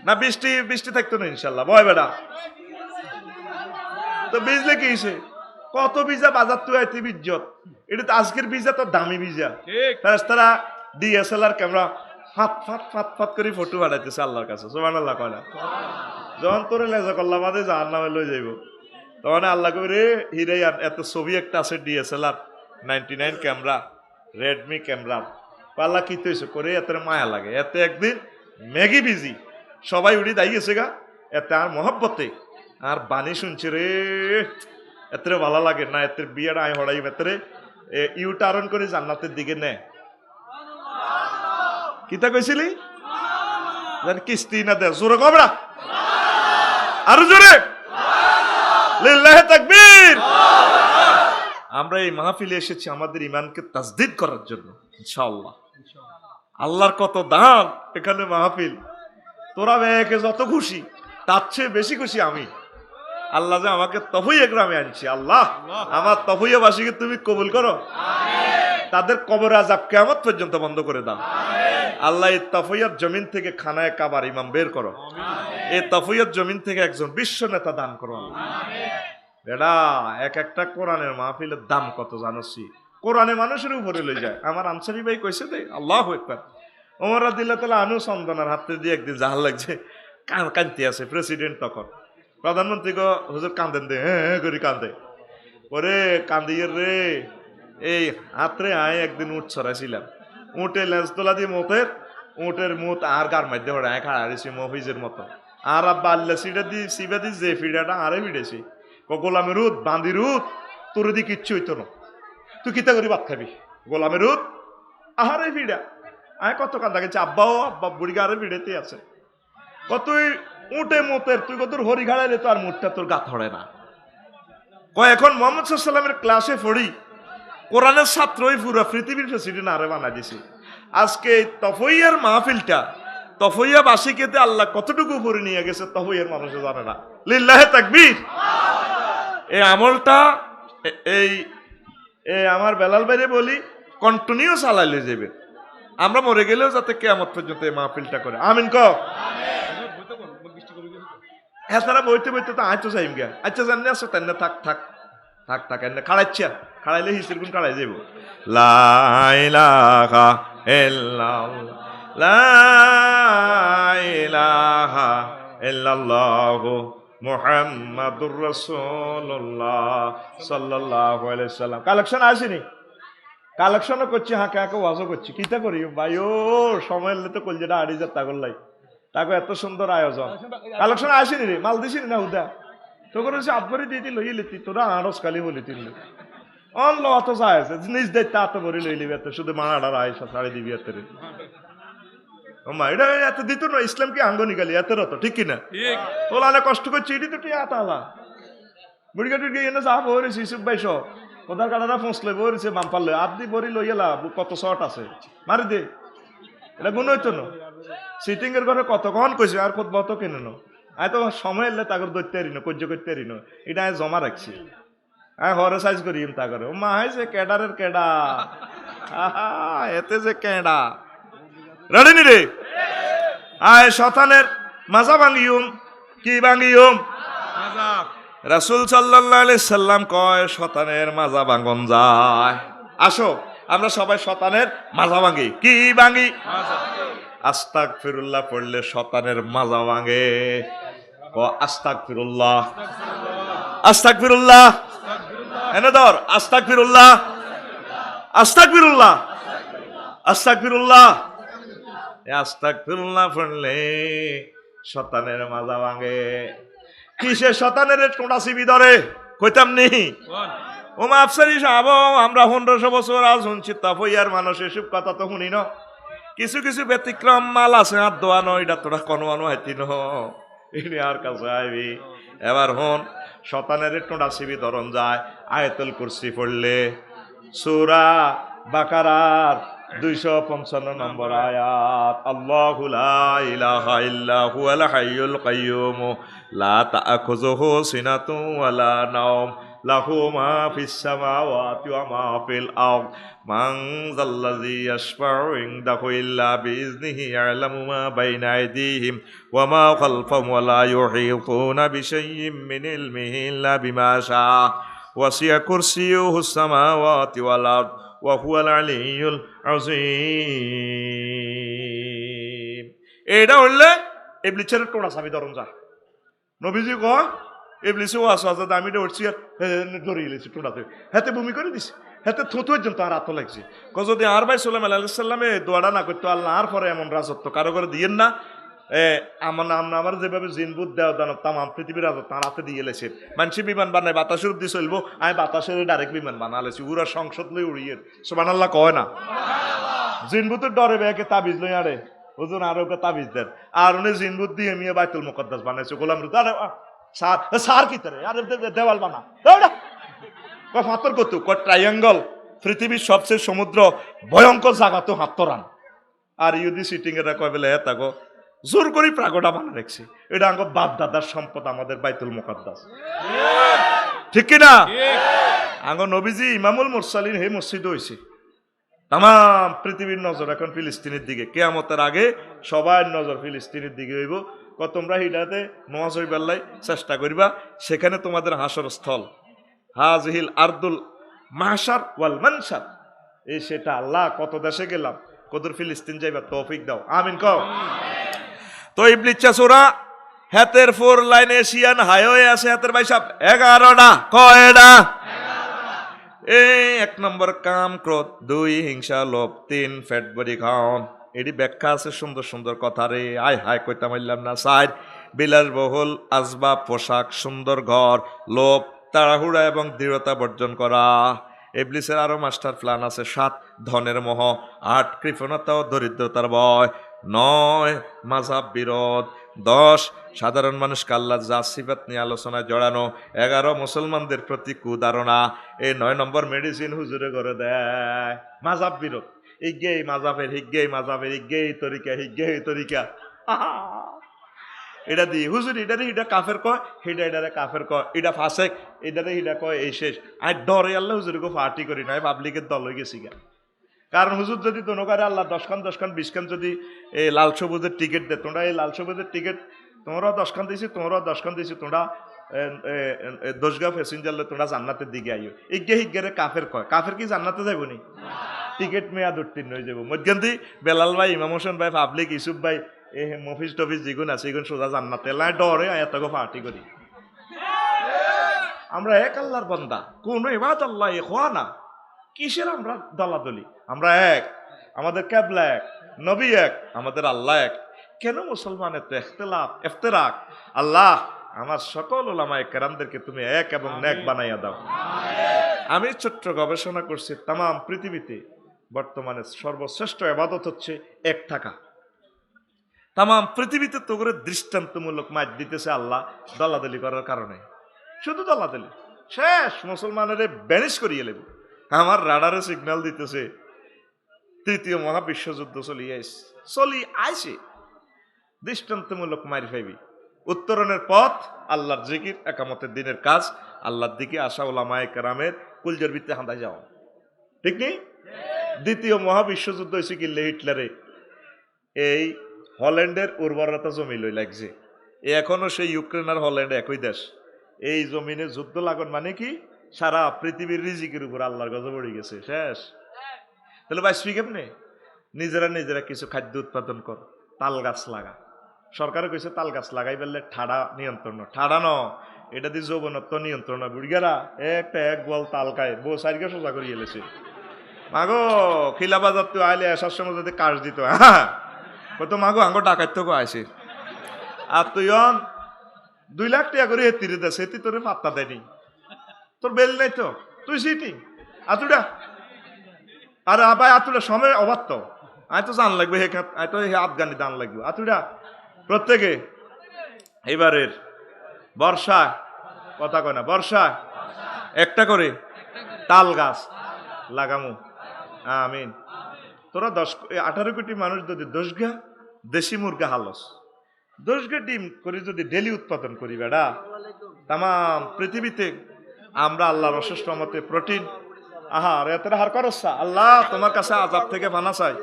[SPEAKER 1] না বৃষ্টি থাকতো না ইনশাল্লাহ বয় বেটা তো বিজলে কি হয়েছে কত ভিজা বাজার তুই আইতে বিজ্জত এটা তো আজকের ভিজা তো দামি ভিজা তারা ডিএসএলআর ক্যামেরা ফাত ফাত ফাত ফাত করে ফটো বাড়াইতেছে আল্লাহর কাছে সুবহানাল্লাহ কয় না যখন তোরে লেজা করলাম আমাদের জাহান্নামে লই যাইব তখন আল্লাহ কই রে হিরে এত ছবি একটা আছে ডিএসএলআর 99 ক্যামেরা রেডমি ক্যামেরা পাল্লা কি তৈছে করে এত মায়া লাগে এতে একদিন ম্যাগি বিজি সবাই উড়ি দাঁড়িয়েছে গা এতে আর মহব্বতে আর বাণী শুনছে রে এত ভালো লাগে না এত বিয়েটা আয় হড়াই এতরে ইউটারন করে জান্নাতের দিকে নে কিতা কইছিলি কিস্তি না দে জোরে কবরা আরো জোরে লিল্লাহি তাকবীর আমরা এই মাহফিলে এসেছি আমাদের ঈমানকে তাসদীদ করার জন্য ইনশাআল্লাহ আল্লাহর কত দান এখানে মাহফিল তোরা বেকে যত খুশি তার চেয়ে বেশি খুশি আমি আল্লাহ যে আমাকে তফুইয়া গ্রামে আনছি আল্লাহ আমার তফুইয়াবাসীকে তুমি কবুল করো তাদের কবর আযাব কিয়ামত পর্যন্ত বন্ধ করে দাও আল্লাহ এই তফুইয়ার জমিন থেকে খানায়ে কাবার ইমাম বের করো এই তফুইয়ার জমিন থেকে একজন বিশ্ব নেতা দান করো আল্লাহ বেড়া এক একটা কোরআনের মাহফিলের দাম কত জানোসি কোরআনে মানুষের উপরে লই যায় আমার আনসারি ভাই কইছে দে আল্লাহু আকবার ওমর রাদিয়াল্লাহু তাআলা আনহু সন্তানের হাতে দিয়ে একদিন জাহাল লাগছে কাঁদতে আছে প্রেসিডেন্ট তখন প্রধানমন্ত্রী গো হুজুর কাঁদেন দে হ্যাঁ করি কাঁদে ওরে কান্দিয়ে রে এই হাতরে আয় একদিন উঠ ছড়াইছিলাম উঠে লেন্স তোলা দিয়ে উটের মুখ আর গার মধ্যে ওড়ায় খাড়াইছি মফিজের মতো আর আব্বা আল্লাহ সিটা দিয়ে সিবা দিয়ে যে ফিডাটা আরে ফিডেছি গোলামের রুদ বান্দি রুদ তোর দিয়ে কিচ্ছু হইতো না তুই কিতা করি ভাত খাবি গোলামের রুদ আহারে ফিডা আয় কত কান্দা গেছে আব্বাও আব্বা বুড়ি গারে ফিডেতে আছে কতই উঠে মুতের তুই কত হরি ঘাড়াইলে তো আর মুঠটা তোর গা ধরে না কয় এখন মোহাম্মদ সাল্লামের ক্লাসে পড়ি কোরআনের ছাত্রই পুরো পৃথিবীর প্রেসিডেন্ট আরে বানাই দিছি আজকে তফইয়ার মাহফিলটা তফইয়া বাসীকে আল্লাহ কতটুকু উপরে নিয়ে গেছে তফইয়ার মানুষে জানে না লিল্লাহি তাকবীর এই আমলটা এই আমার বেলাল ভাইরে বলি কন্টিনিউ চালাইলে যাবে আমরা মরে গেলেও যাতে কিয়ামত পর্যন্ত এই মাহফিলটা করে আমিন কও হ্যাঁ তারা বইতে বইতে তো আইতো যাইম গা আচ্ছা জানি আসো তাই না থাক থাক থাক থাক এনে খাড়াইছা খাড়াইলে হিসের গুণ খাড়াই যাইব লা ইলাহা ইল্লাল্লাহ লা ইলাহা ইল্লাল্লাহ মুহাম্মাদুর রাসূলুল্লাহ সাল্লাল্লাহু আলাইহি সাল্লাম কালেকশন আসেনি কালেকশনও করছি হাঁকে হাঁকে ওয়াজও করছি কিতা করি ভাই ও সময় এলে তো কলজেটা আড়ি যা তাগল তাকে এত সুন্দর আয়োজন কালেকশন আসেনি রে মাল দিছিনি না হুদা তোকে হচ্ছে আবরি দিয়ে দিল ইলিতি তোরা আড়স কালি বলি তিন অন্য অত চায় নিজ দায়িত্ব এত বড়ি লই লিবি এত শুধু মানাডার আয়সা ছাড়ি দিবি এত রে মা এটা এত দিত না ইসলাম কি আঙ্গ নিকালি এত রত ঠিক কিনা তোলা কষ্ট করছি এটি তো তুই আতালা বুড়িকা টুড়ি এনে যা বহরেছি ইসুফ বাইশ কোদার কাটারা ফসলে বহরেছে বাম পারলে আদি বড়ি লইয়ালা কত শর্ট আছে মারি দে এটা গুণ হইতো না সিটিং এর ঘরে কতক্ষণ কইছে আর কত বত কেন আয় তো সময় এলে তাগর দৈতে পারি না কজ্য করতে পারি না এটা আমি জমা রাখছি আমি হরে সাইজ করি তা করে ও মা যে ক্যাডারের ক্যাডা এতে যে ক্যাডা রেডি নি রে আয় শতানের মাজা ভাঙিউম কি ভাঙিউম রাসূল সাল্লাল্লাহু আলাইহি সাল্লাম কয় শতানের মাজা ভাঙন যায় আসো আমরা সবাই শতানের মাজা ভাঙি কি ভাঙি আস্তাগফিরুল্লাহ পড়লে শতানের মাজা ভাঙে ক আস্তাগফিরুল্লাহ আস্তাগফিরুল্লাহ এনে ধর আস্তাগফিরুল্লাহ আস্তাগফিরুল্লাহ আস্তাগফিরুল্লাহ আস্তাগফিরুল্লাহ পড়লে শতানের মাজা ভাঙে কিসের শতানের টোটা সিবি ধরে কইতাম নি ওমা আফসারি সাহেব আমরা 1500 বছর আজ শুনছি তাফইয়ার মানুষ এসব কথা তো শুনি ন কিছু কিছু ব্যতিক্রম মাল আছে আর দোয়া নয় এটা তোরা কোনো মানুষ হাইতি ন ইনি আর কাছে আইবি এবার হন শতানের টোটা সিবি ধরন যায় আয়াতুল কুরসি পড়লে সূরা বাকারার 255 নম্বর আয়াত আল্লাহু লা ইলাহা ইল্লা হুয়াল হাইয়ুল কাইয়্যুম লা তা'খুযুহু সিনাতুন ওয়ালা নাওম লাহু মা ফিস সামাওয়াতি ওয়া মা ফিল আরদ মান যাল্লাযী ইয়াশফা'ু ইনদাহু ইল্লা বিইজনিহি ইয়া'লামু মা বাইনা আইদিহিম ওয়া মা খালফাহুম ওয়া লা ইউহীতুনা বিশাইইম মিন ইলমিহি ইল্লা বিমা শাআ ওয়াসি'a কুরসিয়্যুহুস সামাওয়াতি ওয়াল আরদ ওয়া হুয়াল আলিয়্যুল আযীম। এইটা হইলে ইবলিসের টোড়া চাবি ধরন যা নবীজি কয় ইবলিসে ওয়াসওয়াসা আমি উঠছি ধরে গেছি টোড়াতে হাতে বমি করে দিছে হাতে থুতু একজন তার হাত লাগছে যদি আর ভাই সুলাইমান আলাইহিস সালামে দোয়াটা না করতো আল্লাহ আর পরে এমন রাজত্ব কারো করে দিয়েন না আমার যেভাবে জিনবুত দেওয়া দানো তাম পৃথিবীর রাজত্ব তার হাতে দিয়ে লেছে মানুষের বিমান বানায় বাতাসের দিয়ে চলবো আমি বাতাসের ডাইরেক্ট বিমান বানালেছি উড়া সংসদ লই উড়িয়ে সুবহানাল্লাহ কয় না জিনবুতের ডরে ব্যাগে তাবিজ লই আরে ওজন আরো তাবিজ দেন আর উনি জিনবুত দিয়ে মিয়া বাইতুল মুকদ্দাস বানাইছে গোলাম রুদ আরে সার কি তারে আরে দেওয়াল বানা ফাতর কত ট্রাইঅ্যাঙ্গল পৃথিবীর সবচেয়ে সমুদ্র ভয়ঙ্কর জায়গা তো হাতরান আর ইউদি সিটিং এরা কয় বলে তাকো জোর করে প্রাগটা বানা রাখছে এটা আঙ্গ বাপ দাদার সম্পদ আমাদের বাইতুল মুকদ্দাস ঠিক কিনা আঙ্গ নবীজি ইমামুল মুরসালিন হে মসজিদ হয়েছে তাম পৃথিবীর নজর এখন ফিলিস্তিনের দিকে কিয়ামতের আগে সবার নজর ফিলিস্তিনের দিকে হইব তোমরা হিডাতে নওয়াজ হইবাল্লাই চেষ্টা করিবা সেখানে তোমাদের হাসর স্থল হাজিহিল আরদুল মাহশার ওয়াল মানশার এই সেটা আল্লাহ কত দেশে গেলাম কদর ফিলিস্তিন যাইবা তৌফিক দাও আমিন কও তো ইবলিস চাচুরা হাতের 4 লাইন এশিয়ান হাইওয়ে আছে হাতের ভাই সাহেব 11টা কয়টা এই 1 নম্বর কাম ক্রোধ 2 হিংসা লোভ 3 ফ্যাট বডি খাওন এটি ব্যাখ্যা আছে সুন্দর সুন্দর কথা রে আয় হায় কইতা মারলাম না 4 বিলাসবহুল আসবাব পোশাক সুন্দর ঘর লোভ তাড়াহুড়া এবং দৃঢ়তা বর্জন করা ইবলিসের আরো মাস্টার প্ল্যান আছে 7 ধনের মোহ 8 কৃপণতা ও দরিদ্রতার ভয় 9 মাযহাব বিরোধ 10 সাধারণ মানুষকে আল্লাহর জাত সিফাত নিয়ে আলোচনায় জড়ানো 11 মুসলমানদের প্রতি কুধারণা এই 9 নম্বর মেডিসিন হুজুরে করে দেয় মাযহাব বিরোধ ইগেই মাযহাবের হিগেই মাযহাবের ইগেই তরিকা হিগেই তরিকা এটা দি হুজুর এটা কাফের কয় এটারে কাফের কয় এটা ফাসেক এটারে হিডা কয় এই শেষ আর ডরে আল্লাহ হুজুরকে পার্টি করি নয় পাবলিকের দল হয়ে গেছি গা কারণ হুজুর যদি দোনোকারে আল্লাহ 10 খান 20 খান যদি এই লাল সবুজের টিকিট দেয় তোমরা এই লাল সবুজের টিকিট তোমরাও 10 খান দিয়েছি তোমরাও 10 খান দিয়েছি তোমরা 10 গা প্যাসেঞ্জারলে তোমরা জান্নাতের দিকে আইও ইগে হিগেরে কাফের কয় কাফের কি জান্নাতে যাবো নি টিকিট মেয়াদ উত্তীর্ণ হয়ে যাবো মধ্যে বেলাল ভাই ইমাম হোসেন ভাই পাবলিক ইসুফ ভাই এই মফিস টফিস যেগুন আছে এগুন সোজা জান্নাতে লাই ডরে এতগো পার্টি করি আমরা এক আল্লাহর বান্দা কোন ইবাদ আল্লাহ ইখওয়ানা কিসের আমরা দলাদলি আমরা এক আমাদের কিবলা এক নবী এক আমাদের আল্লাহ এক কেন মুসলমানের তো ইফতিরাক আল্লাহ আমার সকল উলামায়ে কেরামদেরকে তুমি এক এবং নেক বানাইয়া দাও আমি ছোট্ট গবেষণা করছি তাম পৃথিবীতে বর্তমানে সর্বশ্রেষ্ঠ ইবাদত হচ্ছে এক থাকা তাম পৃথিবীতে তো করে দৃষ্টান্তমূলক মাইর দিতেছে আল্লাহ দলাদলি করার কারণে শুধু দলাদলি শেষ মুসলমানের ব্যানিশ করিয়ে লেব আমার রাডারে সিগন্যাল দিতেছে 3য় মহাবিশ্বযুদ্ধ চলি আইছে দৃষ্টান্তমূলক মাইর ফাইবি উত্তরণের পথ আল্লাহর জিকির একামতের দিনের কাজ আল্লাহর দিকে আসা ওলামায়ে কেরামের কুলজের ভিতরে হাঁদায় যাওয়া ঠিক নেই 2য় মহাবিশ্বযুদ্ধ হয়েছে কি হিটলারে এই হল্যান্ডের উর্বরতা জমি লই লাগছে এখনো সেই ইউক্রেন আর হল্যান্ড একই দেশ এই জমিনে যুদ্ধ লাগন মানে কি সারা পৃথিবীর রিজিকের উপর আল্লাহর গজব পড়ে গেছে শেষ তাহলে বাঁচবি কেমনে নিজেরা কিছু খাদ্য উৎপাদন কর তাল গাছ লাগা সরকারে কইছে তাল গাছ লাগাই ফেললে ঠাডা নিয়ন্ত্রণ ঠাডা ন এটা দিয়ে যৌবনত্ব নিয়ন্ত্রণ বুড়িগারা এক বল তাল খায় বউ সাইডকে সোজা করিয়ে এলেছে মাগো খিলা বাজার তো আইলে আসার সময় যদি কাজ দিত হ্যাঁ কত মাগো আঙ্গো ডাকাত তো আইছে আর তুই 2 লাখ টাকা করে হেতিরে দেশে হেতি তোরে পাত্তা দেয়নি, তোর বেল নাই তো, তুই সিটি আতুডা। আরে ভাই আতুডা সময় অবাদ তো, আয় তো জান লাগবে, হে আয় তো হে আফগানি দান লাগবে আতুডা। প্রত্যেকে এবারের বর্ষা, কথা কয় না, বর্ষা একটা করে তাল গাছ লাগামু, আমিন। তোরা 18 কোটি মানুষ যদি 10 গা দেশি মুরগা হালস, 10 গা ডিম করে যদি ডেলি উৎপাদন করি বেড়া, তাম পৃথিবীতে আমরা আল্লাহর অশেষ রহমতে প্রোটিন আহার এতেরে হার করসা, আল্লাহ তোমার কাছে আজাব থেকে বানা চাই,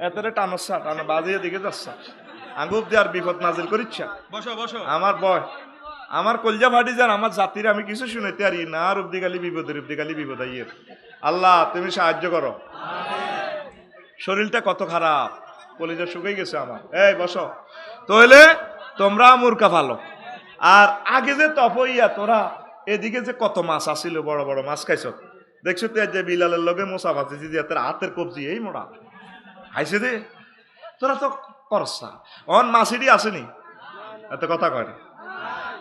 [SPEAKER 1] এতেরে টানসা টানা বাজিয়ে দিকে যাচ্ছা, আঙ্গুব দিয়ে আর বিপদ নাজিল করিচ্ছা। আমার বয়, আমার কলজা ভাটি যান, আমার জাতির আমি কিছু শুনাইতে পারি না, আর অব্দি গালি বিপদ আইয়ের। আল্লাহ তুমি সাহায্য করো। শরীরটা কত খারাপ, কলিজা শুকিয়ে গেছে আমার। এই বসো তাহলে, তোমরা মুরগা ভালো। আর আগে যে তপইয়া তোরা এদিকে যে কত মাছ আসিল, বড় বড় মাছ খাইছ, দেখছো তো যে বিলালের লগে মোসা ভাসিছি যে তোর হাতের কবজি এই মোড়া খাইছে দে, তোরা তো করসা অন মাছিডি আসেনি, এত কথা কয় না।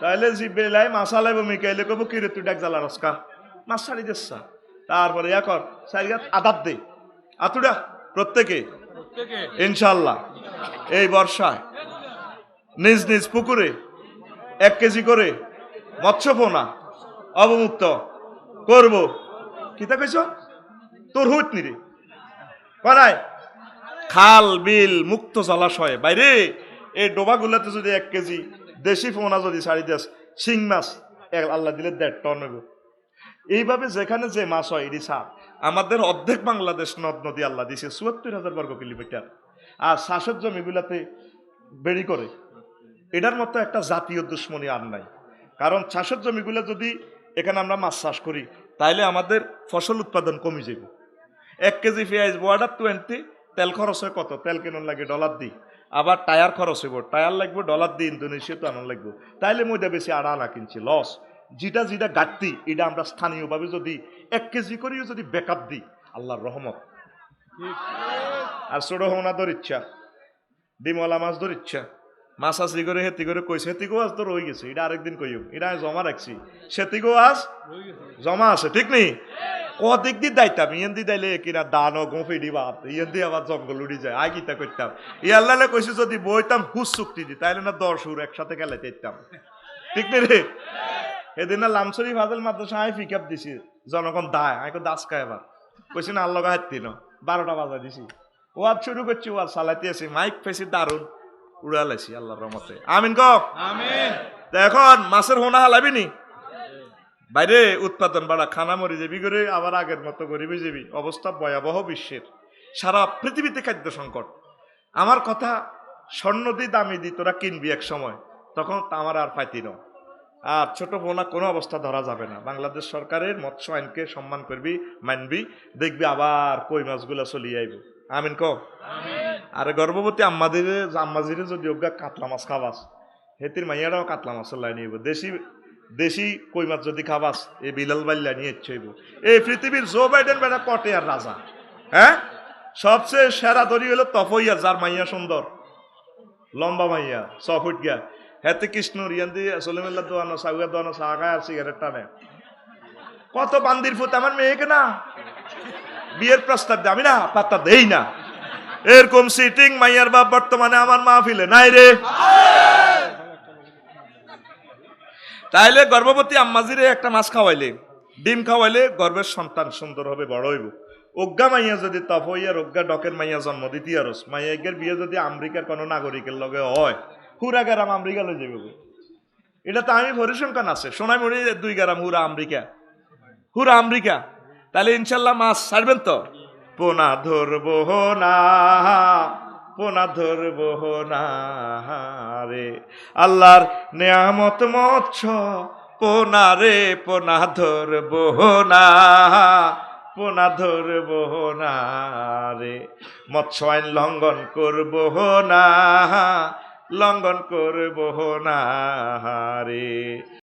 [SPEAKER 1] তাইলে জি বেলাই মাছ আলাইব, মিকাইলে কব কিরে তুই ডাক জ্বালা রসকা মাছ ছাড়ি দিচ্ছা, তারপরে ইয়া কর সাইগাত আদাব দে আতুডা। প্রত্যেকে ইনশাল্লাহ এই বর্ষায় নিজ নিজ পুকুরে 1 কেজি করে মৎস্য পোনা অবমুক্ত করব। কিতা কইছ তোর হুট নিরে কনাই, খাল বিল মুক্ত জলাশয় বাইরে এই ডোবাগুলাতে যদি 1 কেজি দেশি পোনা যদি ছাড়ি দেস, শিং মাছ আল্লাহ দিলে 1.5 টন হইব। এইভাবে যেখানে যে মাছ হয় এটি ছাড়। আমাদের অর্ধেক বাংলাদেশ নদ নদী আল্লাহ দিছে ৭৪,০০০ বর্গ কিলোমিটার, আর শাসক জমিগুলাতে বেড়ি করে। এটার মতো একটা জাতীয় দুশ্মনী আর নাই। কারণ চাষের জমিগুলো যদি এখানে আমরা মাছ চাষ করি, তাইলে আমাদের ফসল উৎপাদন কমে যাবে। 1 কেজি পেঁয়াজ বর্ডার 20, তেল খরচ হয় কত, তেল কেনার লাগে ডলার দিই, আবার টায়ার খরচ হইব, টায়ার লাগবে ডলার দিই, ইন্দোনেশিয়া তো আনার লাগবে, তাইলে মইটা বেশি আনা কিনছি লস। যেটা যেটা ঘাটতি এটা আমরা স্থানীয়ভাবে যদি 1 কেজি করিও যদি ব্যাকআপ দিই, আল্লাহর রহমত। আর ছোট হোনা ধর ইচ্ছা, ডিমওয়ালা মাছ ধর ইচ্ছা, মাছ আসি করে হেতি করে কইছে, হেতিকেও আজ তো রয়ে গেছে, এটা আরেকদিন কইও, এটা জমা রাখছি, সেতিকেও আজ জমা আছে, ঠিক নেই। কদিক দিয়ে দাইতাম, ইয়েন দি দাইলে কিনা দান ও গোফি দিবা, ইয়েন দিয়ে আবার জঙ্গল উড়ি যায়, আই কিতা করতাম। ইয়াল্লালে কইছে যদি বইতাম হুস চুক্তি দি, তাইলে না 10 সুর একসাথে খেলাইতে দিতাম, ঠিক নেই রে। এদিন না লামসরি ফাজল মাদ্রাসা আই পিকআপ দিছি, জনগণ দায় আই দাস খায়, এবার কইছি না আল্লাহ হাঁটতি ন 12টা বাজা দিছি, ওয়াজ শুরু করছি, ওয়াজ চালাইতে আছি, মাইক পেছি দারুন উড়ালাইছি আল্লাহর রহমতে, আমিন ক আমিন। এখন মাছের হোনা হালাবি নি, বাইরে উৎপাদন বাড়া, খানা মরি যাবি করে, আবার আগের মতো গরিবি যাবি, অবস্থা ভয়াবহ বিশ্বের, সারা পৃথিবীতে খাদ্য সংকট। আমার কথা স্বর্ণ দি দামি দি তোরা কিনবি এক সময়, তখন আমার আর পাইতি না। আর ছোট পোনা কোনো অবস্থা ধরা যাবে না। বাংলাদেশ সরকারের মৎস্য আইনকে সম্মান করবি, মানবি, দেখবি আবার কই মাছগুলা চলিয়ে আইব, আমিন ক। আর গর্ভবতী আম্মাজিরে যদি ওগা কাতলা মাছ খাবাস, হেতির মাইয়ারাও কাতলা মাছের লাইন নিব, দেশি কই মাছ যদি খাবাস, এই বিলাল বাল্লা নিয়ে ইচ্ছাইব। এই পৃথিবীর জো বাইডেন বেটা কটে আর রাজা, হ্যাঁ, সবচেয়ে সেরা দড়ি হলো তপইয়া, যার মাইয়া সুন্দর লম্বা মাইয়া 6 ফুট গিয়া, হেতে কৃষ্ণর ইয়ান দিয়ে সলিমেল্লা দোয়ানো, সাগুয়া দোয়ানো, চা খায় আর সিগারেট টানে। কত বান্দির ফুট আমার মেয়েকে না বিয়ের প্রস্তাব দেয়, আমি না পাত্তা দেই না। এরকম সিটিং মাইয়ার বাপ বর্তমানে আমার মাহফিলে নাই রে। তাইলে গর্ভবতী আম্মাজিরে একটা মাছ খাওয়াইলে, ডিম খাওয়াইলে গর্ভের সন্তান সুন্দর হবে, বড় হইব। অজ্ঞা মাইয়া যদি তপইয়ার অজ্ঞা ডকের মাইয়া জন্ম দিতে আরস, মাইয়াগের বিয়ে যদি আমেরিকার কোনো নাগরিকের লগে হয়, হুরা গ্রাম আমেরিকা লয়ে যাবে। এটা তো আমি পরিসংখ্যান আছে, সোনাই মরি 2 গ্রাম হুরা আমেরিকা। তাহলে ইনশাল্লাহ মাছ ছাড়বেন তো। পোনা ধরবো না, পোনা ধরবো না রে, আল্লাহর নেয়ামত মৎস্য পোনা রে, পোনা ধরবো না, পোনা ধরবো না রে, মৎস্য আইন লঙ্ঘন করবো না, লঙ্ঘন করবো না রে।